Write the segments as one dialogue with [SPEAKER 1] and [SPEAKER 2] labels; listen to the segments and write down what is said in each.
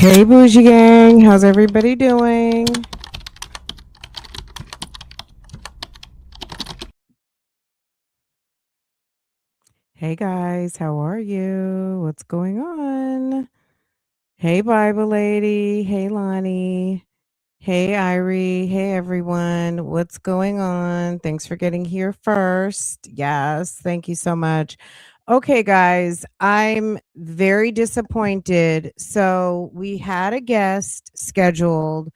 [SPEAKER 1] Hey, Bougie Gang. How's everybody doing? Hey, guys. How are you? What's going on? Hey, Bible Lady. Hey, Lonnie. Hey, Irie. Hey, everyone. What's going on? Thanks for getting here first. Yes. Thank you so much. Okay, guys. I'm very disappointed. So, we had a guest scheduled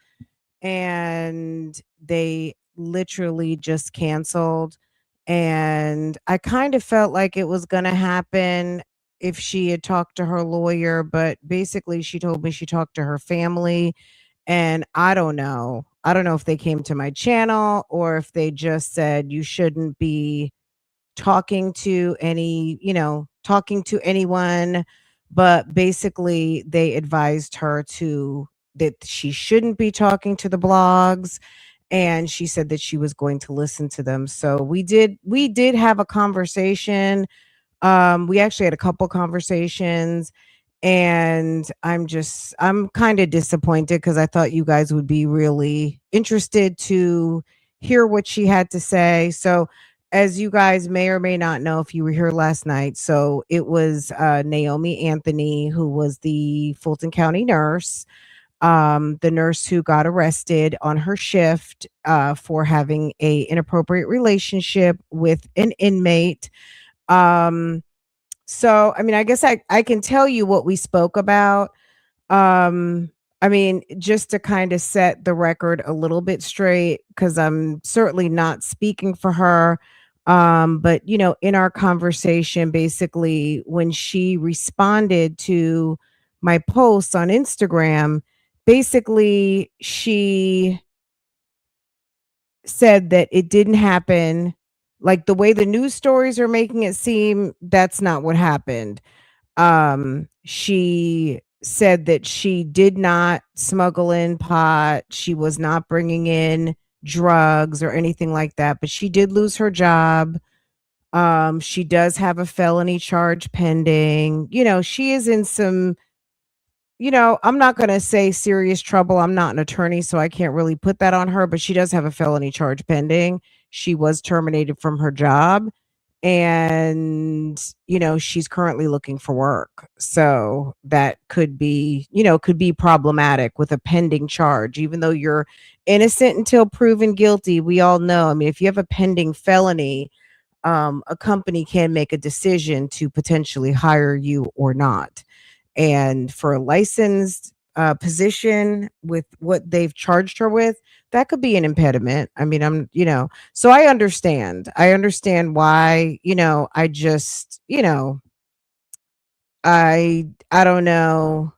[SPEAKER 1] and they literally just canceled. And I kind of felt like it was going to happen if she had talked to her lawyer, but basically she told me she talked to her family. And I don't know. I don't know if they came to my channel or if they just said you shouldn't be talking to anyone, but basically they advised her to that she shouldn't be talking to the blogs, and she said that she was going to listen to them. So we did have a conversation. We actually had a couple conversations, and I'm kind of disappointed because I thought you guys would be really interested to hear what she had to say. So, as you guys may or may not know, if you were here last night, so it was Naomi Anthony, who was the Fulton County nurse, the nurse who got arrested on her shift for having a inappropriate relationship with an inmate. Um, so, I mean, I guess I can tell you what we spoke about. Um, I mean, just to kind of set the record a little bit straight, because I'm certainly not speaking for her. But, in our conversation, basically, when she responded to my posts on Instagram, basically, she said that it didn't happen. Like the way the news stories are making it seem, that's not what happened. She said that she did not smuggle in pot. She was not bringing in drugs or anything like that, but she did lose her job. She does have a felony charge pending. She is in some, I'm not going to say serious trouble. I'm not an attorney, so I can't really put that on her, but she does have a felony charge pending. She was terminated from her job, and she's currently looking for work. So that could be problematic with a pending charge, even though you're innocent until proven guilty. We all know, I mean, if you have a pending felony, a company can make a decision to potentially hire you or not. And for a licensed position with what they've charged her with, that could be an impediment. I mean, so I understand. I understand why, I just, I don't know.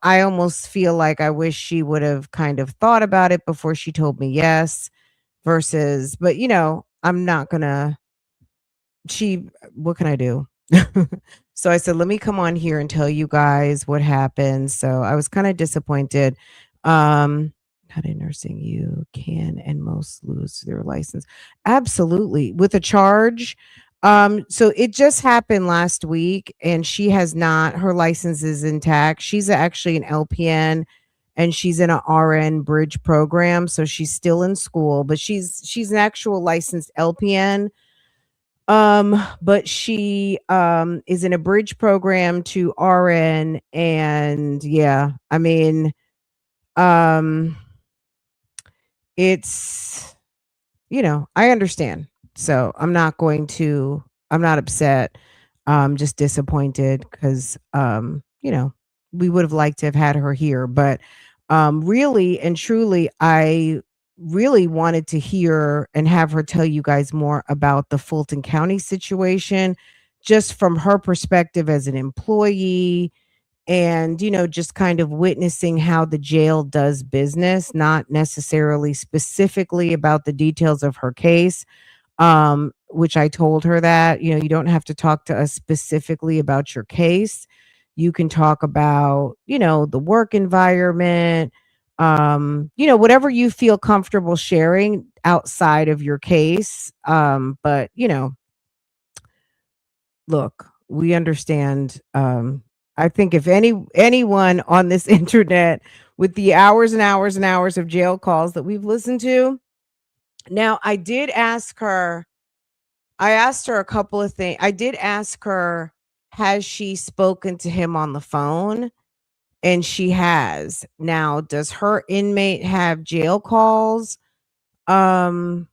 [SPEAKER 1] I almost feel like I wish she would have kind of thought about it before she told me yes versus, but I'm not gonna she what can I do? So I said, let me come on here and tell you guys what happened. So I was kind of disappointed. Not in nursing, you can and most lose their license. Absolutely. With a charge. So it just happened last week, and she has not, her license is intact. She's actually an LPN, and she's in a RN bridge program. So she's still in school, but she's an actual licensed LPN. But she is in a bridge program to RN, and yeah, I mean, um it's I understand. So I'm not upset. Just disappointed because we would have liked to have had her here, but really and truly, I really wanted to hear and have her tell you guys more about the Fulton County situation, just from her perspective as an employee, and just kind of witnessing how the jail does business, not necessarily specifically about the details of her case. Which I told her that you don't have to talk to us specifically about your case. You can talk about the work environment, whatever you feel comfortable sharing outside of your case. But look, we understand. I think if anyone on this internet with the hours and hours and hours of jail calls that we've listened to. Now, I asked her a couple of things. I did ask her, has she spoken to him on the phone? And she has. Now, does her inmate have jail calls? Um,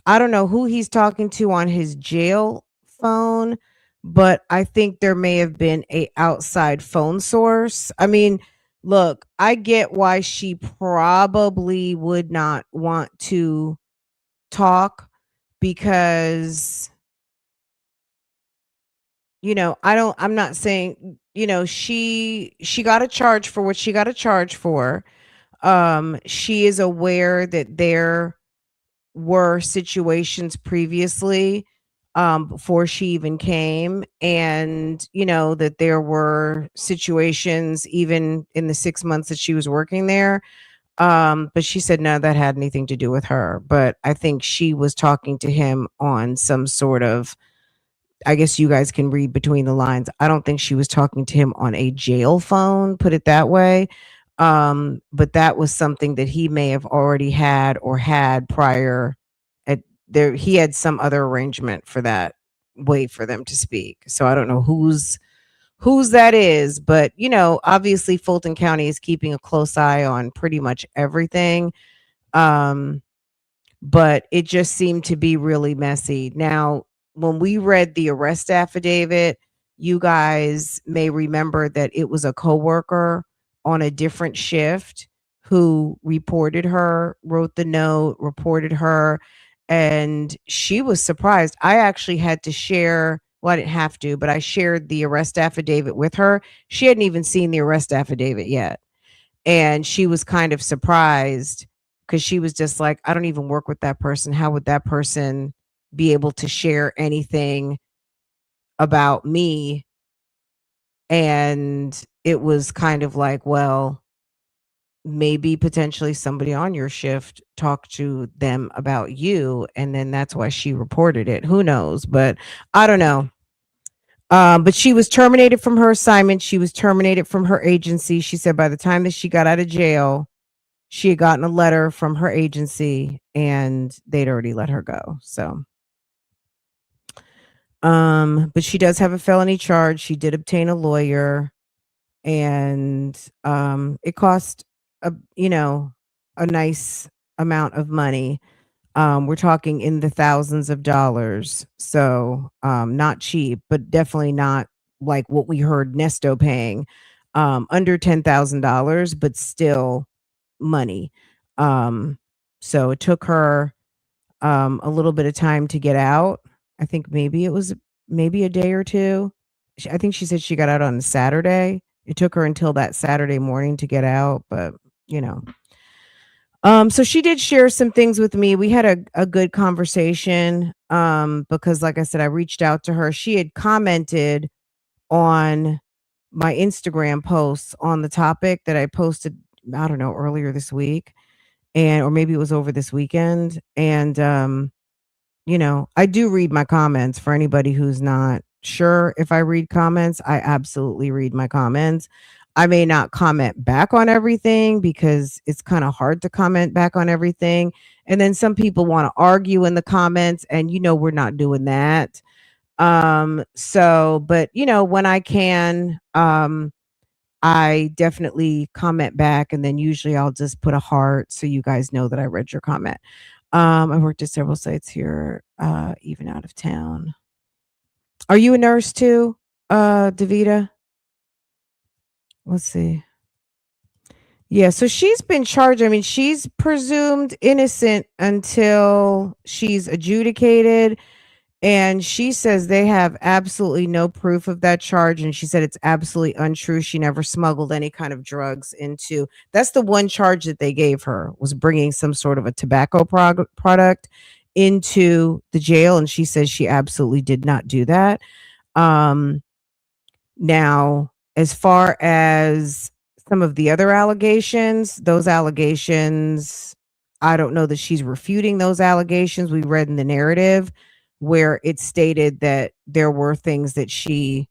[SPEAKER 1] I don't know who he's talking to on his jail phone, but I think there may have been a outside phone source. I mean, look, I get why she probably would not want to talk because I'm not saying, she got a charge for what she got a charge for. She is aware that there were situations previously, before she even came, and that there were situations even in the 6 months that she was working there. But she said no, that had anything to do with her. But I think she was talking to him on some sort of, I guess you guys can read between the lines. I don't think she was talking to him on a jail phone, put it that way. But that was something that he may have already had or had prior. At there, he had some other arrangement for that way for them to speak. So I don't know whose that is, but obviously Fulton County is keeping a close eye on pretty much everything. Um, but it just seemed to be really messy. Now, when we read the arrest affidavit, you guys may remember that it was a coworker on a different shift who reported her, wrote the note, reported her, and she was surprised. I actually had to share, well, I didn't have to, but I shared the arrest affidavit with her. She hadn't even seen the arrest affidavit yet. And she was kind of surprised because she was just like, I don't even work with that person. How would that person be able to share anything about me? And it was kind of like, well, maybe potentially somebody on your shift talked to them about you. And then that's why she reported it. Who knows? But I don't know. But she was terminated from her assignment. She was terminated from her agency. She said by the time that she got out of jail, she had gotten a letter from her agency and they'd already let her go. So, but she does have a felony charge. She did obtain a lawyer, and it cost a nice amount of money. We're talking in the thousands of dollars. So, not cheap, but definitely not like what we heard Nesto paying. Under $10,000, but still money. Um, so it took her a little bit of time to get out. I think maybe it was maybe a day or two. I think she said she got out on Saturday. It took her until that Saturday morning to get out, but you know. So she did share some things with me. We had a good conversation, because like I said, I reached out to her. She had commented on my Instagram posts on the topic that I posted, I don't know, earlier this week, and or maybe it was over this weekend. And I do read my comments. For anybody who's not sure if I read comments, I absolutely read my comments. I may not comment back on everything because it's kind of hard to comment back on everything. And then some people want to argue in the comments, and we're not doing that. So, but when I can, I definitely comment back, and then usually I'll just put a heart so you guys know that I read your comment. I worked at several sites here, even out of town. Are you a nurse too, Davita? Let's see. Yeah, so she's been charged. I mean, she's presumed innocent until she's adjudicated. And she says they have absolutely no proof of that charge. And she said it's absolutely untrue. She never smuggled any kind of drugs into. That's the one charge that they gave her, was bringing some sort of a tobacco product into the jail. And she says she absolutely did not do that. Um, Now, as far as some of the other allegations, those allegations, I don't know that she's refuting those allegations. We read in the narrative where it stated that there were things that she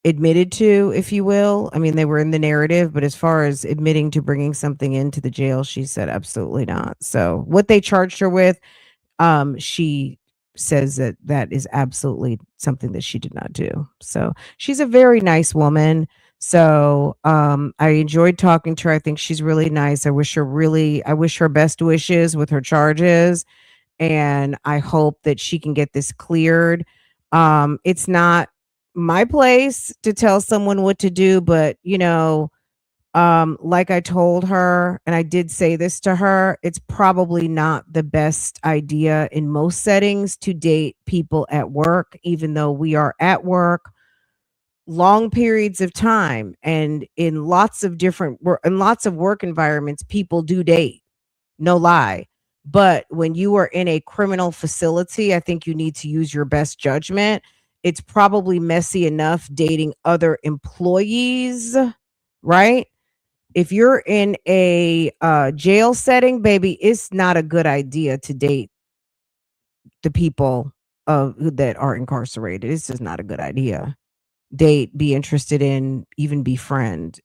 [SPEAKER 1] admitted to, if you will. I mean, they were in the narrative, but as far as admitting to bringing something into the jail, she said absolutely not. So, what they charged her with, she says that that is absolutely something that she did not do. So, she's a very nice woman. So, I enjoyed talking to her. I think she's really nice. I wish her best wishes with her charges, and I hope that she can get this cleared. It's not my place to tell someone what to do, but like I told her, and I did say this to her, it's probably not the best idea in most settings to date people at work, even though we are at work long periods of time, and in lots of work environments, people do date, no lie. But when you are in a criminal facility, I think you need to use your best judgment. It's probably messy enough dating other employees, right? If you're in a jail setting, baby, it's not a good idea to date the people that are incarcerated. It's just not a good idea. Date, be interested in, even befriend.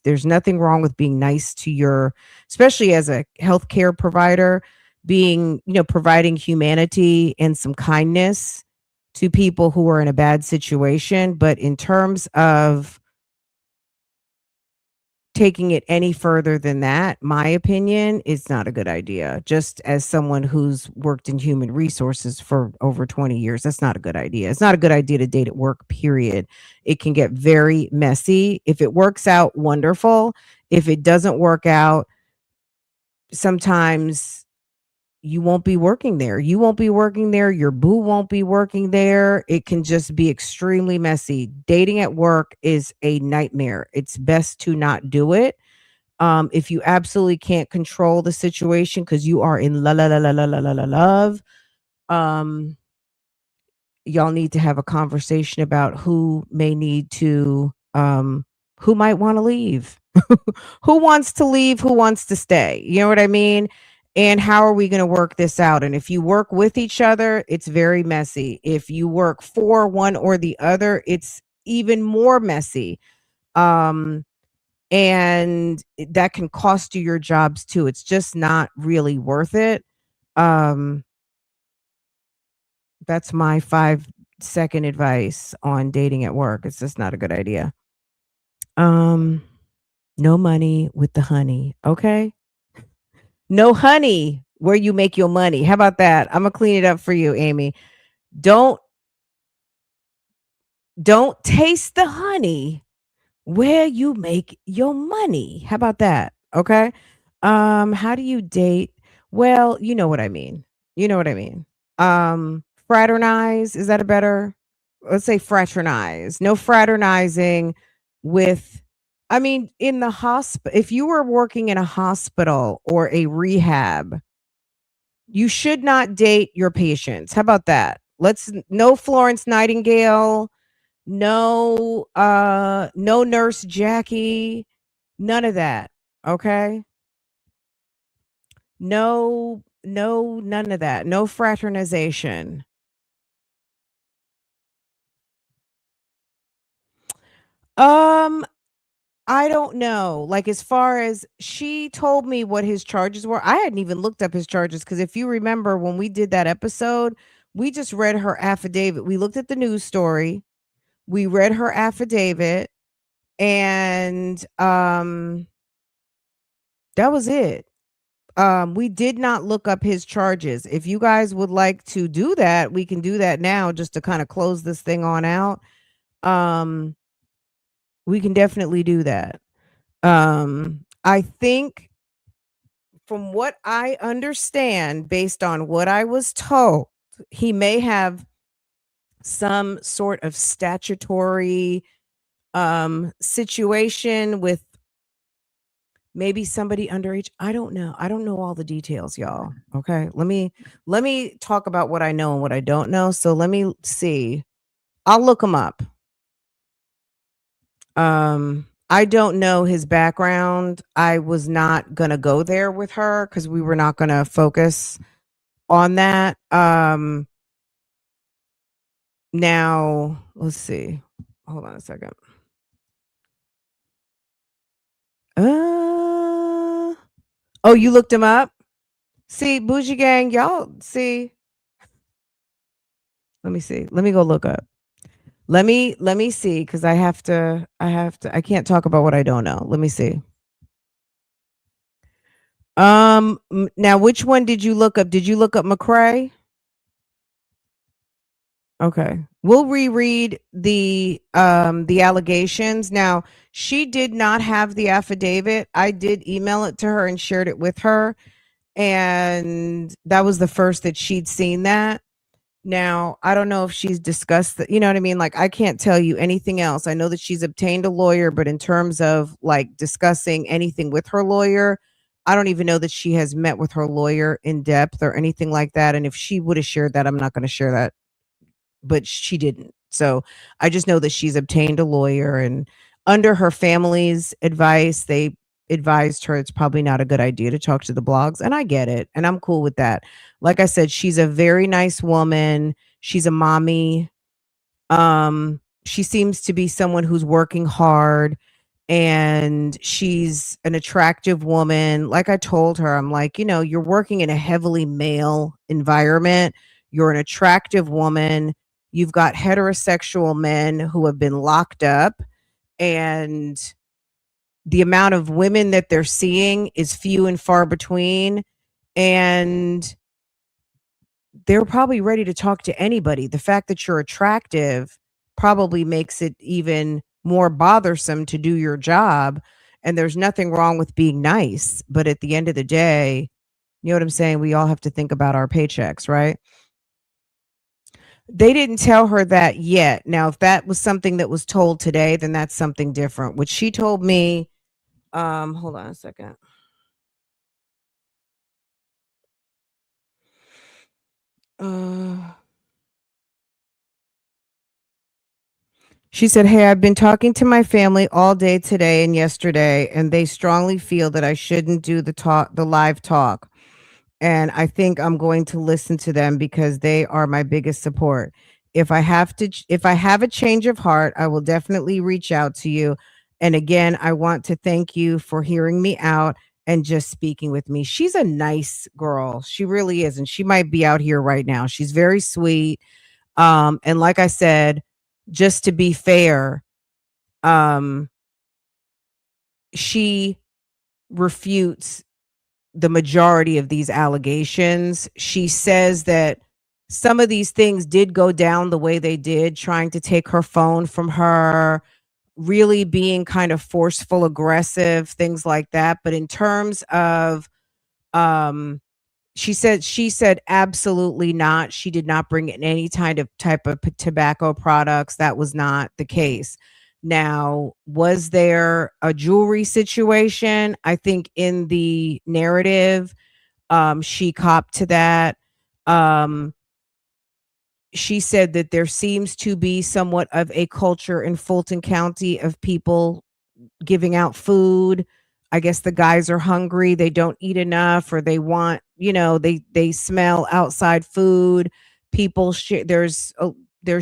[SPEAKER 1] There's nothing wrong with being nice to your, especially as a healthcare provider, being, providing humanity and some kindness to people who are in a bad situation. But in terms of taking it any further than that, my opinion, is not a good idea. Just as someone who's worked in human resources for over 20 years, that's not a good idea. It's not a good idea to date at work, period. It can get very messy. If it works out, wonderful. If it doesn't work out, sometimes you won't be working there. You won't be working there. Your boo won't be working there. It can just be extremely messy. Dating at work is a nightmare. It's best to not do it. If you absolutely can't control the situation because you are in love, um, y'all need to have a conversation about who might want to leave, who wants to leave, who wants to stay. You know what I mean? And how are we going to work this out? And if you work with each other, it's very messy. If you work for one or the other, it's even more messy. Um, and that can cost you your jobs too. It's just not really worth it. Um, that's my 5-second advice on dating at work. It's just not a good idea. Um, no money with the honey, okay? No honey where you make your money. How about that? I'm gonna clean it up for you, Amy. Don't don't taste the honey where you make your money. How about that? Okay. How do you date? Well, you know what I mean. You know what I mean. Fraternize, is that a better? Let's say fraternize. No fraternizing with, I mean, in the hospital, if you were working in a hospital or a rehab, you should not date your patients. How about that? No Florence Nightingale, no Nurse Jackie, none of that. Okay? No, none of that. No fraternization. Um, I don't know. Like, as far as she told me what his charges were, I hadn't even looked up his charges because if you remember when we did that episode, we just read her affidavit. We looked at the news story, we read her affidavit, and that was it. We did not look up his charges. If you guys would like to do that, we can do that now just to kind of close this thing on out. Um, we can definitely do that. I think from what I understand, based on what I was told, he may have some sort of statutory situation with maybe somebody underage. I don't know. I don't know all the details, y'all. Okay. Let me talk about what I know and what I don't know. So let me see. I'll look him up. I don't know his background. I was not gonna go there with her because we were not gonna focus on that. Now let's see. Hold on a second. Uh, oh, you looked him up? See, Bougie Gang, y'all see. Let me see. Let me go look up. Let me see because I can't talk about what I don't know. Let me see. Now which one did you look up? Did you look up McCrae? Okay. We'll reread the allegations. Now, she did not have the affidavit. I did email it to her and shared it with her, and that was the first that she'd seen that. Now, I don't know if she's discussed that, you know what I mean? Like, I can't tell you anything else. I know that she's obtained a lawyer, but in terms of like discussing anything with her lawyer, I don't even know that she has met with her lawyer in depth or anything like that. And if she would have shared that, I'm not going to share that, but she didn't. So I just know that she's obtained a lawyer, and under her family's advice, they advised her it's probably not a good idea to talk to the blogs. And I get it. And I'm cool with that. Like I said, she's a very nice woman. She's a mommy. She seems to be someone who's working hard, and she's an attractive woman. Like I told her, I'm like, you're working in a heavily male environment. You're an attractive woman. You've got heterosexual men who have been locked up, and the amount of women that they're seeing is few and far between. And they're probably ready to talk to anybody. The fact that you're attractive probably makes it even more bothersome to do your job. And there's nothing wrong with being nice. But at the end of the day, you know what I'm saying? We all have to think about our paychecks, right? They didn't tell her that yet. Now, if that was something that was told today, then that's something different. What she told me, hold on a second. Uh, She said, "Hey, I've been talking to my family all day today and yesterday, and they strongly feel that I shouldn't do the live talk. And I think I'm going to listen to them because they are my biggest support. If I have a change of heart, I will definitely reach out to you. And again, I want to thank you for hearing me out and just speaking with me." She's a nice girl. She really is. And she might be out here right now. She's very sweet. And like I said, just to be fair, um, she refutes the majority of these allegations. She says that some of these things did go down the way they did, trying to take her phone from her, really being kind of forceful, aggressive, things like that. But in terms of um she said absolutely not. She did not bring in any type of tobacco products. That was not the case. Now, was there a jewelry situation? I think in the narrative, she copped to that. Um, she said that there seems to be somewhat of a culture in Fulton County of people giving out food. I guess the guys are hungry, they don't eat enough, or they want, they smell outside food. People there's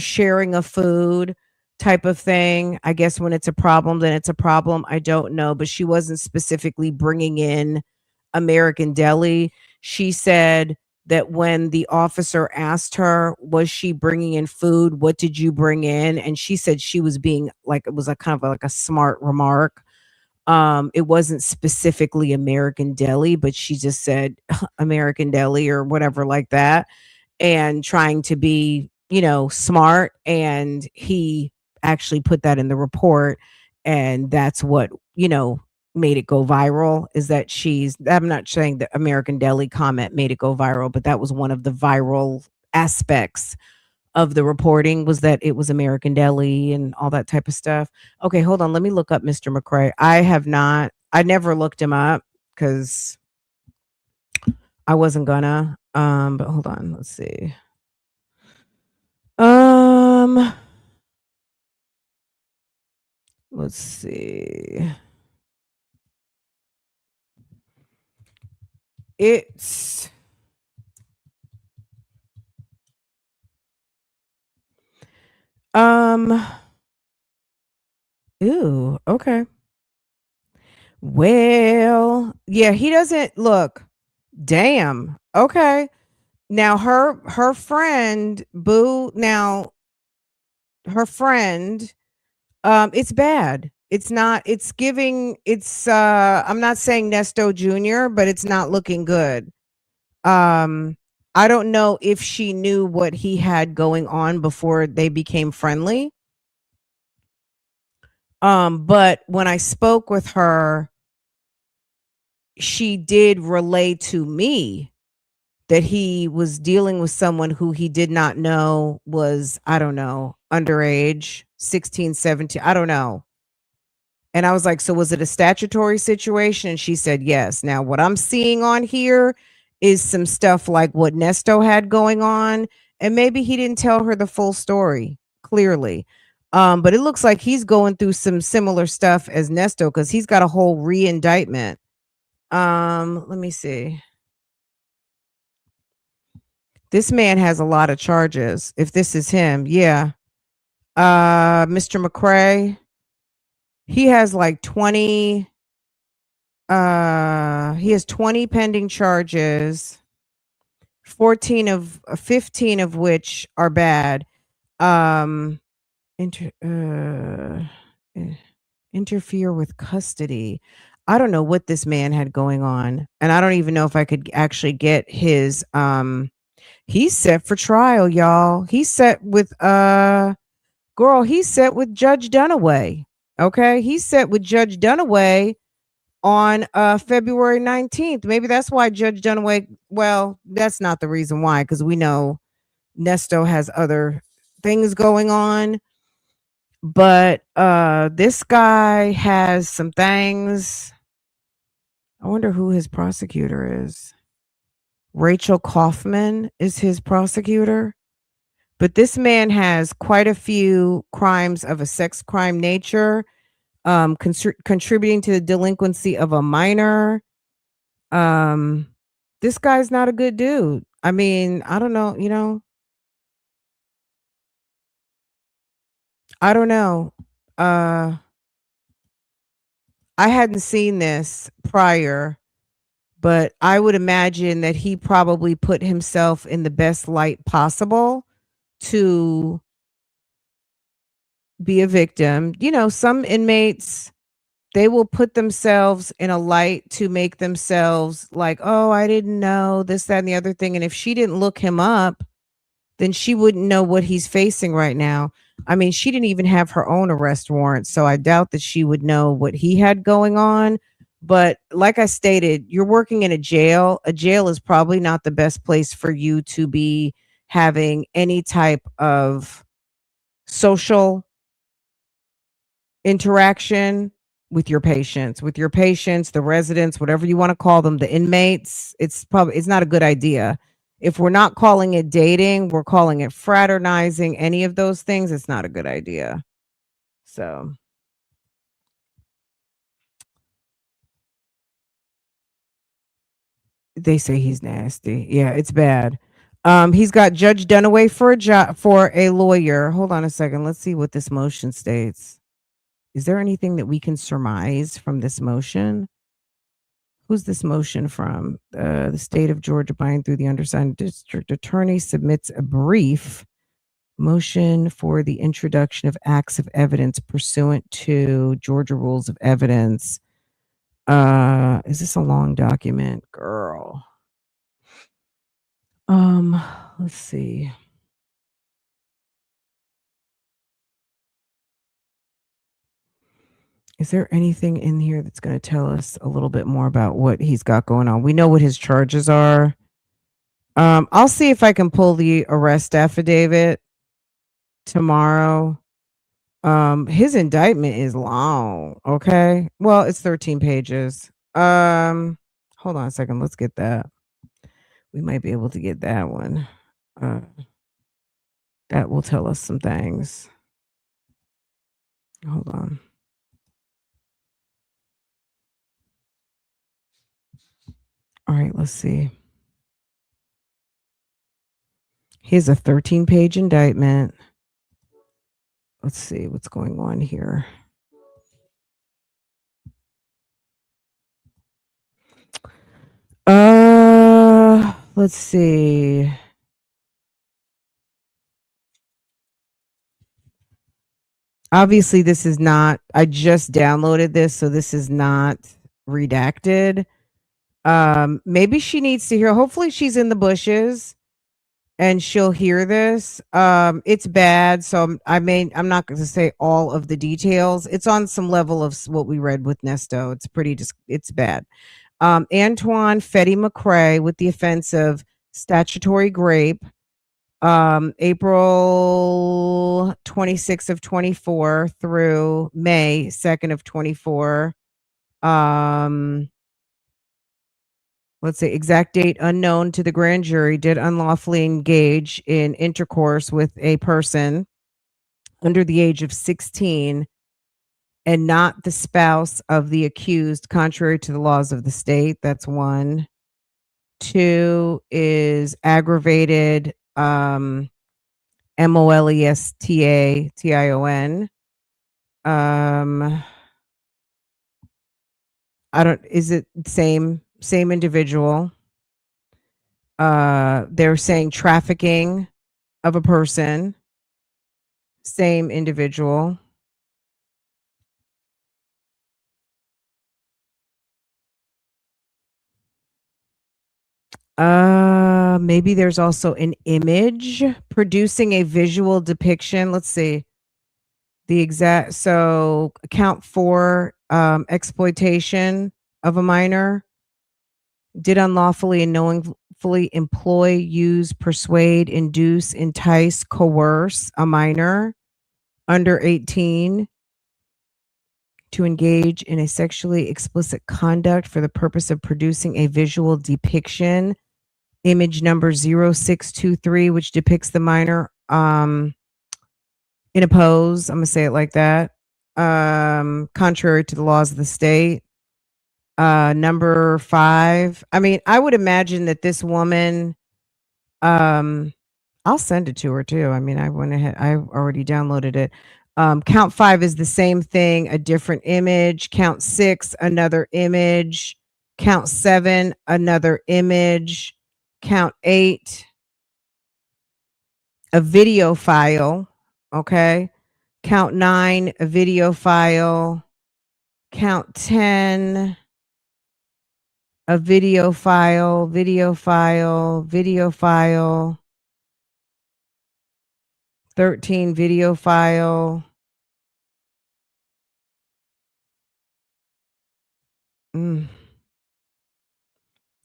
[SPEAKER 1] sharing of food type of thing. I guess when it's a problem, then it's a problem. I don't know, but she wasn't specifically bringing in American Deli. She said that when the officer asked her, was she bringing in food? What did you bring in? And she said she was being like, it was a kind of like a smart remark. It wasn't specifically American Deli, but she just said American Deli or whatever like that, and trying to be, smart. And he actually put that in the report. And that's what, made it go viral, is that I'm not saying the American Deli comment made it go viral, but that was one of the viral aspects of the reporting, was that it was American Deli and all that type of stuff. Okay, hold on. Let me look up Mr. McCrae. I never looked him up because I wasn't gonna. But hold on, let's see. Um, let's see. It's um ew, okay. Well, yeah, he doesn't look. Damn. Okay. Now her friend Boo. Now her friend. It's bad. It's not. It's giving. It's. I'm not saying Nesto Jr., but it's not looking good. Um, I don't know if she knew what he had going on before they became friendly. But when I spoke with her, she did relay to me that he was dealing with someone who he did not know was, I don't know, underage, 16, 17, I don't know. And I was like, so was it a statutory situation? And she said, yes. Now, what I'm seeing on here is some stuff like what Nesto had going on. And maybe he didn't tell her the full story clearly. But it looks like he's going through some similar stuff as Nesto because he's got a whole re-indictment. Let me see. This man has a lot of charges. If this is him, yeah. Mr. McCrae, he has like 20 he has 20 pending charges, 14 of 15 of which are bad. Um inter, eh, interfere with custody. I don't know what this man had going on, and I don't even know if I could actually get his he's set for trial, y'all. He's set with girl, he's set with Judge Dunaway. Okay? He's set with Judge Dunaway on February 19th. Maybe that's why Judge Dunaway, well, that's not the reason why, because we know Nesto has other things going on. But this guy has some things. I wonder who his prosecutor is. Rachel Kaufman is his prosecutor. But this man has quite a few crimes of a sex crime nature, contributing to the delinquency of a minor. Um, this guy's not a good dude. I mean, I don't know, I don't know. Uh, I hadn't seen this prior, but I would imagine that he probably put himself in the best light possible to be a victim. Some inmates, they will put themselves in a light to make themselves like, oh, I didn't know this, that, and the other thing. And if she didn't look him up, then she wouldn't know what he's facing right now. I mean, she didn't even have her own arrest warrant, so I doubt that she would know what he had going on. But like I stated, you're working in a jail. A jail is probably not the best place for you to be having any type of social interaction with your patients, the residents, whatever you want to call them, the inmates. It's not a good idea. If we're not calling it dating, we're calling it fraternizing, any of those things, it's not a good idea. So they say he's nasty. Yeah, it's bad. He's got Judge Dunaway for a job, for a lawyer. Hold on a second. Let's see what this motion states. Is there anything that we can surmise from this motion? Who's this motion from? The state of Georgia, by and through the undersigned district attorney, submits a brief motion for the introduction of acts of evidence pursuant to Georgia rules of evidence. Is this a long document, girl? Let's see. Is there anything in here that's going to tell us a little bit more about what he's got going on? We know what his charges are. I'll see if I can pull the arrest affidavit tomorrow. His indictment is long. Okay. Well, it's 13 pages. Hold on a second. Let's get that. We might be able to get that one. Uh, that will tell us some things. Hold on. All right, let's see. Here's a 13-page indictment. Let's see what's going on here. Let's see. Obviously, this is not, I just downloaded this, so this is not redacted. Maybe she needs to hear, hopefully she's in the bushes and she'll hear this. It's bad, so I'm not going to say all of the details. It's on some level of what we read with Nesto. It's pretty just, it's bad. Antoine Fetty McRae with the offense of statutory grape, April 26th of 24 through May 2nd of 24. Let's say exact date unknown to the grand jury, did unlawfully engage in intercourse with a person under the age of 16 and not the spouse of the accused, contrary to the laws of the state. That's one. Two is aggravated MOLESTATION. I don't, is it same individual? They're saying trafficking of a person, same individual. Maybe there's also an image producing a visual depiction. Let's see. The exact, so count 4, exploitation of a minor, did unlawfully and knowingly employ, use, persuade, induce, entice, coerce a minor under 18 to engage in a sexually explicit conduct for the purpose of producing a visual depiction. Image number 0623, which depicts the minor in a pose. I'm going to say it like that. Contrary to the laws of the state. Number 5. I mean, I would imagine that this woman, I'll send it to her too. I mean, I went ahead, I already downloaded it. Count 5 is the same thing, a different image. Count 6, another image. Count 7, another image. Count 8, a video file. Okay. Count 9, a video file. Count 10, a video file, video file, video file. 13, video file.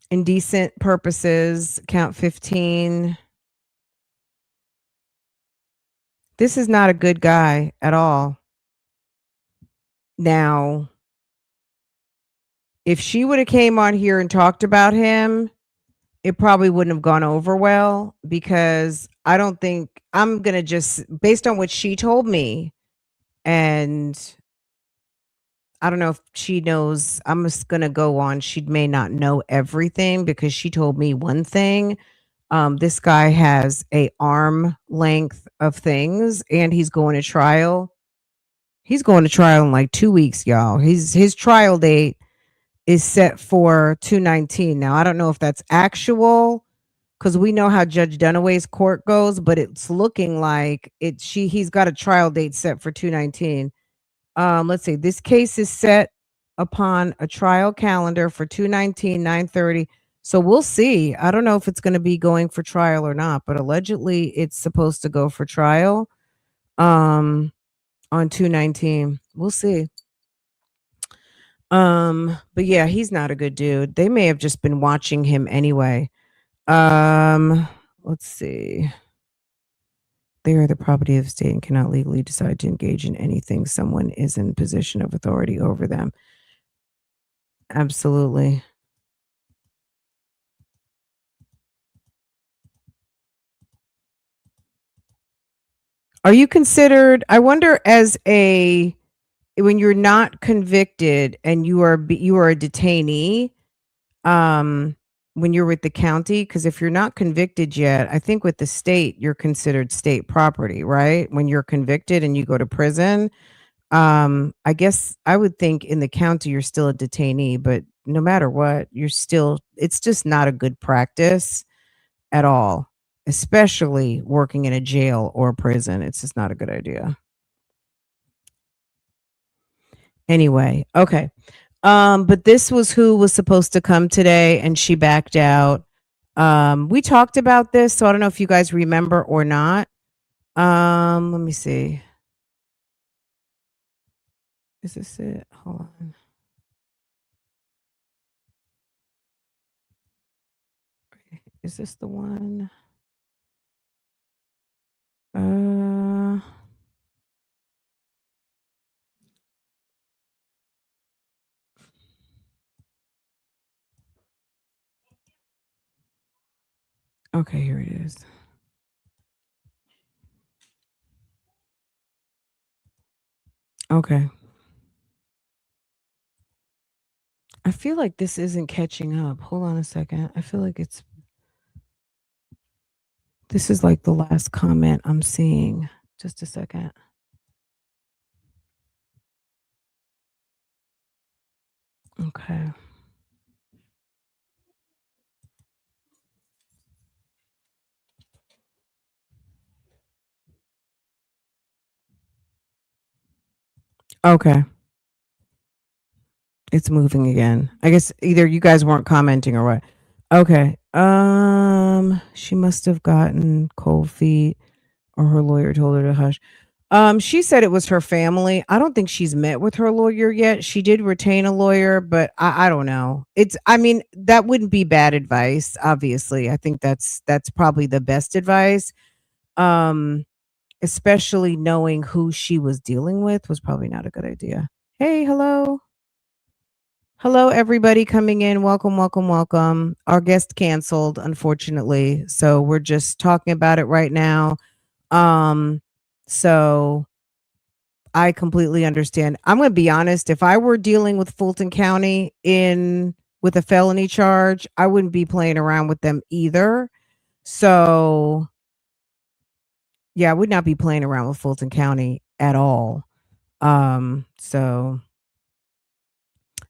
[SPEAKER 1] Indecent purposes, count 15. This is not a good guy at all. Now, if she would have came on here and talked about him, it probably wouldn't have gone over well, because I don't think, I'm going to just, based on what she told me, and I don't know if she knows, I'm just going to go on. She may not know everything because she told me one thing. This guy has a arm length of things and he's going to trial. He's going to trial in like 2 weeks, y'all. His trial date is set for 2/19. Now, I don't know if that's actual, because we know how Judge Dunaway's court goes, but it's looking like he's got a trial date set for 2/19. Let's see. This case is set upon a trial calendar for 2/19, 9:30. So we'll see. I don't know if it's going to be going for trial or not, but allegedly it's supposed to go for trial on 2/19. We'll see. But yeah, he's not a good dude. They may have just been watching him anyway. Let's see. They are the property of the state and cannot legally decide to engage in anything someone is in position of authority over them. Absolutely. Are you considered, I wonder, as when you're not convicted and you are a detainee, when you're with the county, because if you're not convicted yet, I think with the state, you're considered state property, right? When you're convicted and you go to prison, I guess I would think in the county you're still a detainee, but no matter what, you're still, it's just not a good practice. at all, especially working in a jail or a prison. It's just not a good idea. Anyway, okay. But this was who was supposed to come today, and she backed out. We talked about this, so I don't know if you guys remember or not. Let me see. Is this it? Hold on. Is this the one? Uh, okay, here it is. Okay. I feel like this isn't catching up. Hold on a second. I feel like this is like the last comment I'm seeing. Just a second. Okay. Okay. It's moving again. I guess either you guys weren't commenting or what. Okay. She must have gotten cold feet or her lawyer told her to hush. She said it was her family. I don't think she's met with her lawyer yet. She did retain a lawyer, but I don't know. I mean, that wouldn't be bad advice, obviously. I think that's probably the best advice. Um, Especially knowing who she was dealing with was probably not a good idea. Hey, hello. Hello, everybody coming in. Welcome, welcome, welcome. Our guest canceled, unfortunately. So we're just talking about it right now. Um, so I completely understand. I'm going to be honest. If I were dealing with Fulton County in with a felony charge, I wouldn't be playing around with them either. So yeah, I would not be playing around with Fulton County at all. So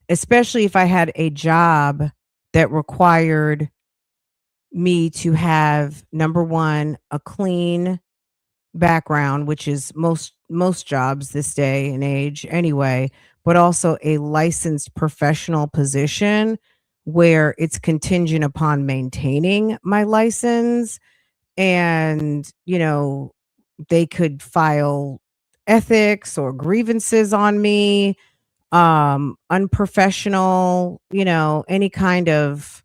[SPEAKER 1] especially if I had a job that required me to have number one, a clean background, which is most jobs this day and age anyway, but also a licensed professional position where it's contingent upon maintaining my license and, they could file ethics or grievances on me, unprofessional, any kind of,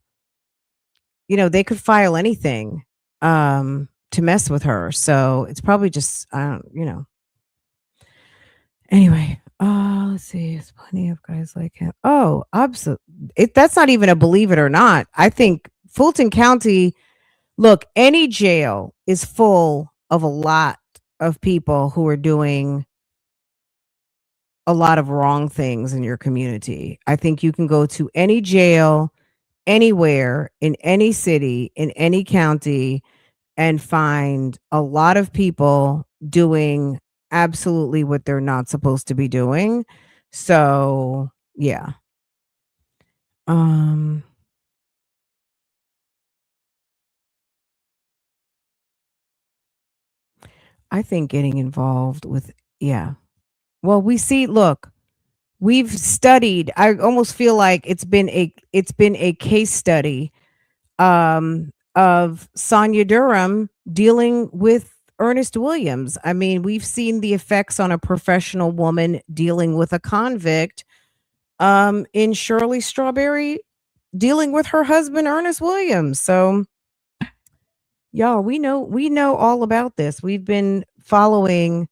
[SPEAKER 1] they could file anything to mess with her. So it's probably just I don't. Anyway, let's see. There's plenty of guys like him. Oh, absolutely. That's not even a believe it or not. I think Fulton County, look, any jail is full of a lot of people who are doing a lot of wrong things in your community. I think you can go to any jail anywhere in any city, in any county, and find a lot of people doing absolutely what they're not supposed to be doing. So, yeah. Um, I think getting involved with yeah. Well, we see look, we've studied. I almost feel like it's been a case study of Sonia Durham dealing with Ernest Williams. I mean, we've seen the effects on a professional woman dealing with a convict in Shirley Strawberry dealing with her husband Ernest Williams. So, y'all, we know all about this. We've been following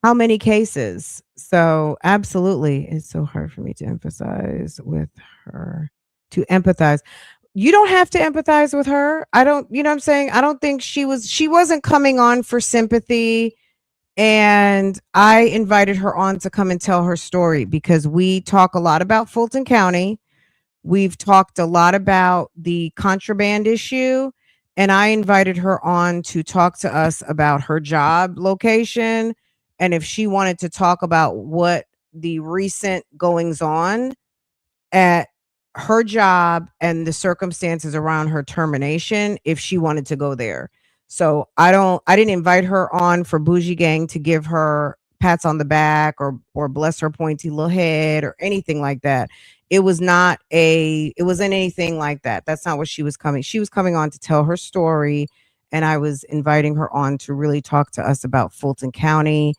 [SPEAKER 1] how many cases. So, absolutely, it's so hard for me to emphasize with her to empathize. You don't have to empathize with her. I don't, you know what I'm saying? I don't think she wasn't coming on for sympathy, and I invited her on to come and tell her story because we talk a lot about Fulton County. We've talked a lot about the contraband issue, and I invited her on to talk to us about her job location and if she wanted to talk about what the recent goings on at her job and the circumstances around her termination if she wanted to go there. So I didn't invite her on for Bougie Gang to give her pats on the back or bless her pointy little head or anything like that. It wasn't anything like that. That's not what she was coming. She was coming on to tell her story, and I was inviting her on to really talk to us about Fulton County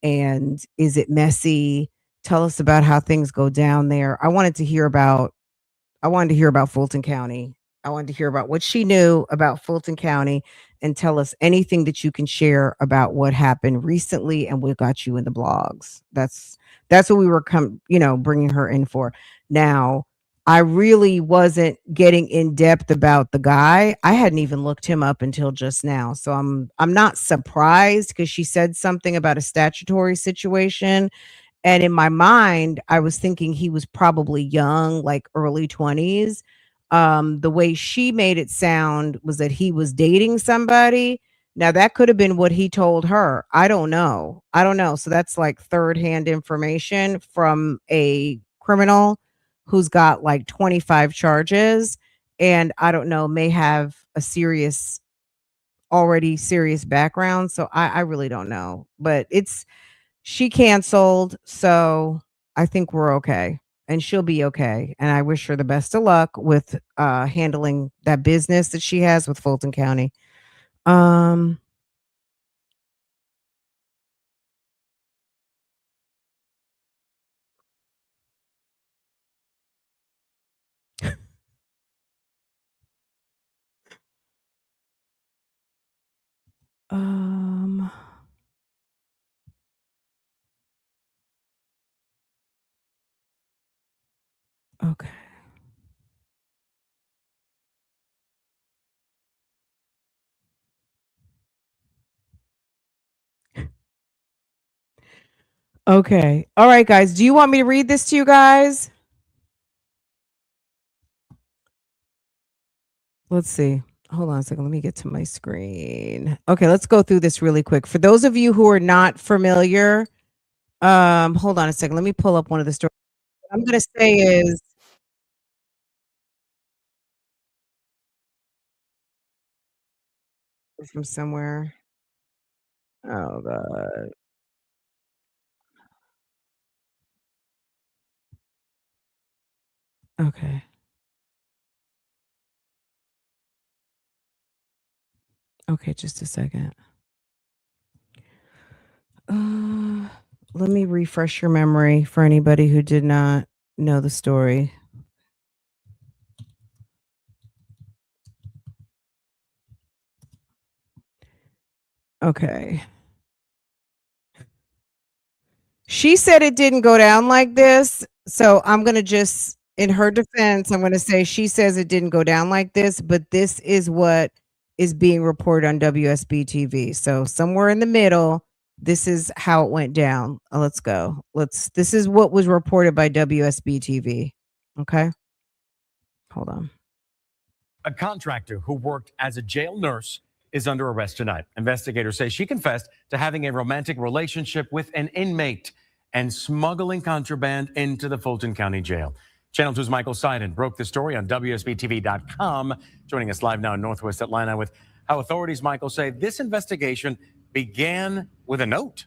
[SPEAKER 1] and is it messy? Tell us about how things go down there. I wanted to hear about Fulton County. I wanted to hear about what she knew about Fulton County and tell us anything that you can share about what happened recently and what got you in the blogs. That's what we were bringing her in for. Now, I really wasn't getting in depth about the guy. I hadn't even looked him up until just now. So I'm not surprised because she said something about a statutory situation, and in my mind, I was thinking he was probably young, like early 20s. The way she made it sound was that he was dating somebody. Now that could have been what he told her. I don't know. I don't know. So that's like third hand information from a criminal who's got like 25 charges and I don't know, may have a already serious background. So I really don't know. But she canceled, so I think we're okay, and she'll be okay, and I wish her the best of luck with, handling that business that she has with Fulton County. Um, um, okay. Okay. Alright, guys, do you want me to read this to you guys? Let's see. Hold on a second, let me get to my screen. Okay, let's go through this really quick. For those of you who are not familiar, hold on a second, let me pull up one of the stories. What I'm gonna say is from somewhere. Oh god. Okay. Okay, just a second. Uh, Let me refresh your memory for anybody who did not know the story. Okay. She said it didn't go down like this. So I'm going to just, in her defense, I'm going to say she says it didn't go down like this, but this is what is being reported on WSB TV. So somewhere in the middle, this is how it went down. Let's go. This is what was reported by WSB TV. Okay. Hold on.
[SPEAKER 2] A contractor who worked as a jail nurse is under arrest tonight. Investigators say she confessed to having a romantic relationship with an inmate and smuggling contraband into the Fulton County Jail. Channel 2's Michael Seiden broke the story on WSBTV.com, joining us live now in Northwest Atlanta with how authorities, Michael, say this investigation began with a note.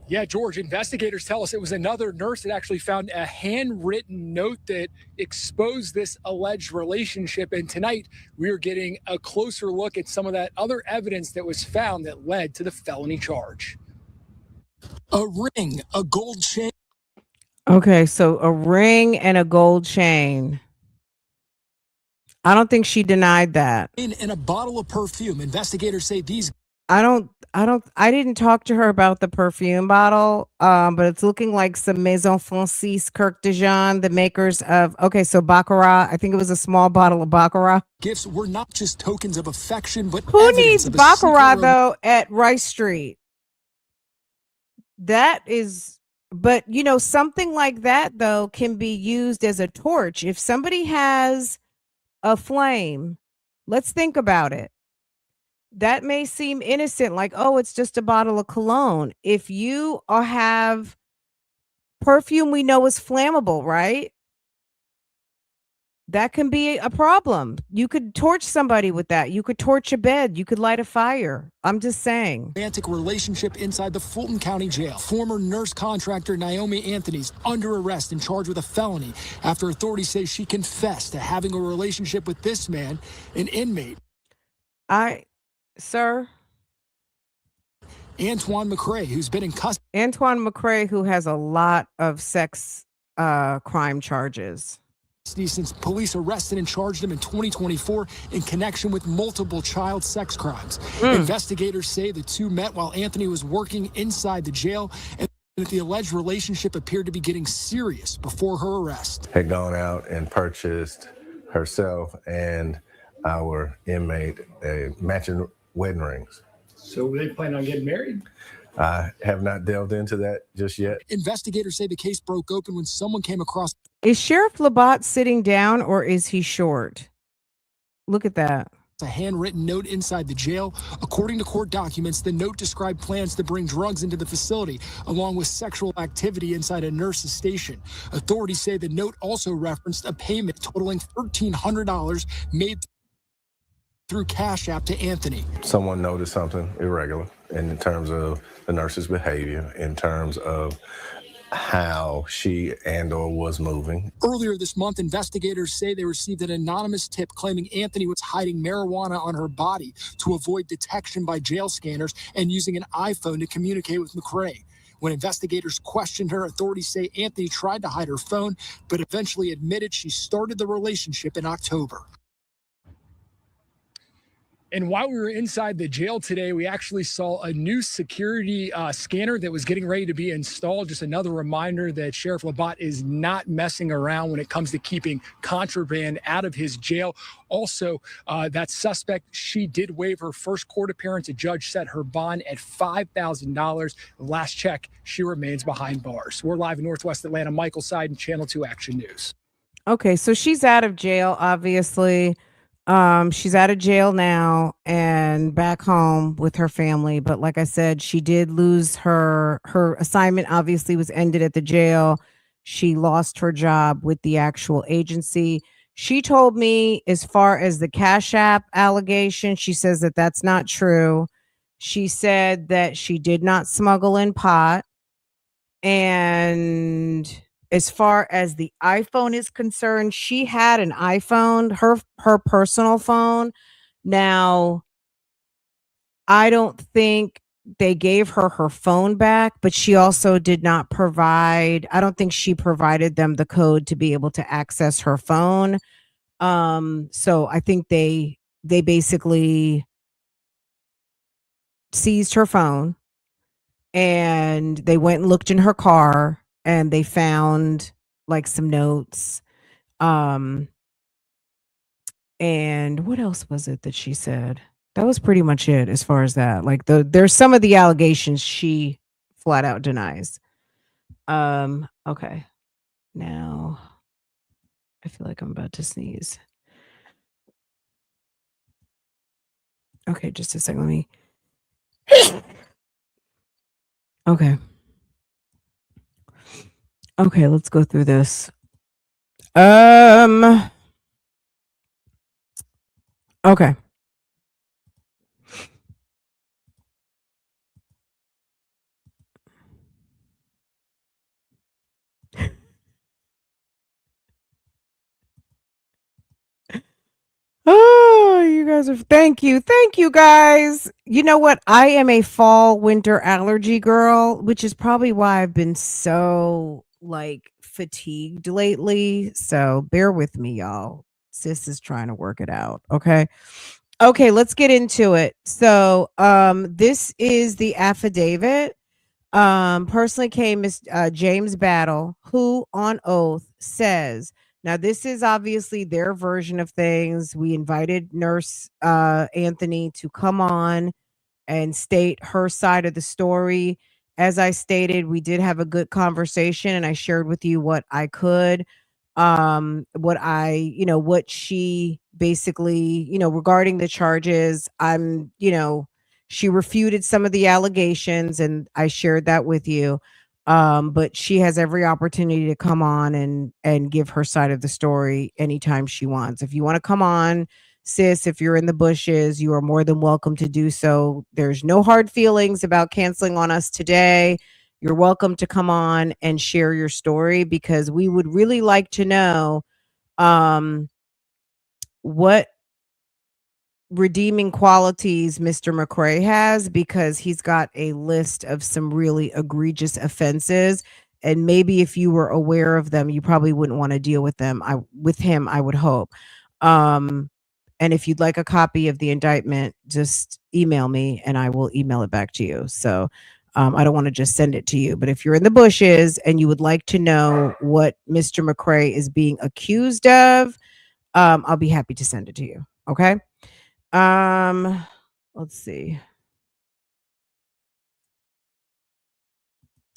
[SPEAKER 3] Yeah, George, investigators tell us it was another nurse that actually found a handwritten note that exposed this alleged relationship. And tonight, we are getting a closer look at some of that other evidence that was found that led to the felony charge. A ring, a gold chain.
[SPEAKER 1] Okay, so a ring and a gold chain. I don't think she denied that.
[SPEAKER 3] And a bottle of perfume. Investigators say these.
[SPEAKER 1] I didn't talk to her about the perfume bottle, but it's looking like some Maison Francis Kirk de Jean, the makers of, okay, so Baccarat. I think it was a small bottle of Baccarat.
[SPEAKER 3] Gifts were not just tokens of affection, but
[SPEAKER 1] who needs Baccarat though at Rice Street? That is, but something like that though can be used as a torch. If somebody has a flame, let's think about it. That may seem innocent, like, oh, it's just a bottle of cologne. If you have perfume we know is flammable, right? That can be a problem. You could torch somebody with that. You could torch a bed. You could light a fire. I'm just saying.
[SPEAKER 3] Romantic relationship inside the Fulton County Jail. Former nurse contractor Naomi Anthony's under arrest and charged with a felony after authorities say she confessed to having a relationship with this man, an inmate.
[SPEAKER 1] Sir?
[SPEAKER 3] Antoine McCrae, who's been in custody.
[SPEAKER 1] Antoine McCrae, who has a lot of sex crime charges.
[SPEAKER 3] Since police arrested and charged him in 2024 in connection with multiple child sex crimes. Investigators say the two met while Anthony was working inside the jail, and that the alleged relationship appeared to be getting serious before her arrest.
[SPEAKER 4] Had gone out and purchased herself and our inmate matching wedding rings.
[SPEAKER 3] So were they planning on getting married?
[SPEAKER 4] I have not delved into that just yet.
[SPEAKER 3] Investigators say the case broke open when someone came across.
[SPEAKER 1] Is Sheriff Labatt sitting down or is he short? Look at that.
[SPEAKER 3] A handwritten note inside the jail. According to court documents, the note described plans to bring drugs into the facility, along with sexual activity inside a nurse's station. Authorities say the note also referenced a payment totaling $1,300 made through Cash App to Anthony.
[SPEAKER 4] Someone noticed something irregular in terms of the nurse's behavior, in terms of how she and/or was moving.
[SPEAKER 3] Earlier this month, investigators say they received an anonymous tip claiming Anthony was hiding marijuana on her body to avoid detection by jail scanners and using an iPhone to communicate with McCrae. When investigators questioned her, authorities say Anthony tried to hide her phone, but eventually admitted she started the relationship in October. And while we were inside the jail today, we actually saw a new security scanner that was getting ready to be installed. Just another reminder that Sheriff Labatt is not messing around when it comes to keeping contraband out of his jail. Also, that suspect, she did waive her first court appearance. A judge set her bond at $5,000. Last check, she remains behind bars. We're live in Northwest Atlanta. Michael Seiden, Channel 2 Action News.
[SPEAKER 1] Okay, so she's out of jail, obviously. She's out of jail now and back home with her family. But like I said, she did lose her assignment, obviously was ended at the jail. She lost her job with the actual agency. She told me, as far as the Cash App allegation, she says that that's not true. She said that she did not smuggle in pot. And as far as the iPhone is concerned, she had an iPhone, her personal phone. Now, I don't think they gave her her phone back, but she also did not provide, I don't think she provided them the code to be able to access her phone. So I think they basically seized her phone and they went and looked in her car and they found like some notes. And what else was it that she said? That was pretty much it as far as that. Like there's some of the allegations she flat out denies. Okay. Now I feel like I'm about to sneeze. Okay, just a second. Let me. Okay. Okay, let's go through this. Okay. Oh, you guys are, thank you guys. You know what? I am a fall winter allergy girl, which is probably why I've been so like fatigued lately. So bear with me, y'all. Sis is trying to work it out. Okay, let's get into it. So this is the affidavit. Personally came as James Battle, who on oath says, now this is obviously their version of things. We invited Nurse Anthony to come on and state her side of the story. As I stated, we did have a good conversation and I shared with you what I could, what she basically, regarding the charges, she refuted some of the allegations and I shared that with you. But she has every opportunity to come on and give her side of the story anytime she wants. If you want to come on, sis, if you're in the bushes, you are more than welcome to do so. There's no hard feelings about canceling on us today. You're welcome to come on and share your story, because we would really like to know what redeeming qualities Mr. McCrae has, because he's got a list of some really egregious offenses. And maybe if you were aware of them, you probably wouldn't want to deal with them. With him, I would hope. And if you'd like a copy of the indictment, just email me and I will email it back to you. So I don't want to just send it to you, but if you're in the bushes and you would like to know what Mr. McCrae is being accused of, I'll be happy to send it to you. Okay. Let's see.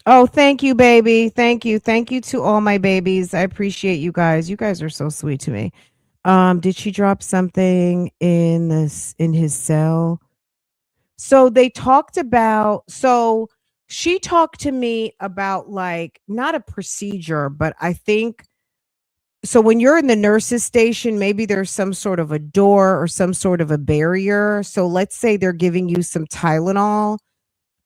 [SPEAKER 1] Oh, thank you, baby. Thank you. Thank you to all my babies. I appreciate you guys. You guys are so sweet to me. Did she drop something in his cell? So they talked about, so she talked to me about, like, not a procedure, but I think, so when you're in the nurses station, maybe there's some sort of a door or some sort of a barrier. So let's say they're giving you some Tylenol.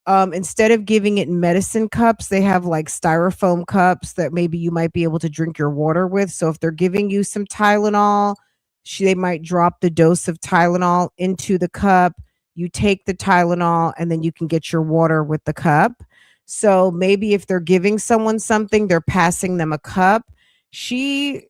[SPEAKER 1] Instead of giving it in medicine cups, they have like styrofoam cups that maybe you might be able to drink your water with. So if they're giving you some Tylenol, they might drop the dose of Tylenol into the cup. You take the Tylenol and then you can get your water with the cup. So maybe if they're giving someone something, they're passing them a cup. She,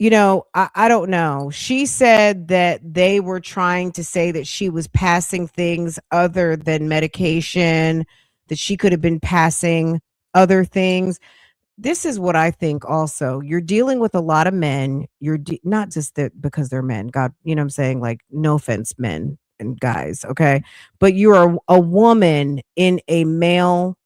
[SPEAKER 1] I don't know. She said that they were trying to say that she was passing things other than medication, that she could have been passing other things. This is what I think also. You're dealing with a lot of men. Not just that because they're men. God, you know what I'm saying? Like, no offense, men and guys, okay? But you're a woman in a male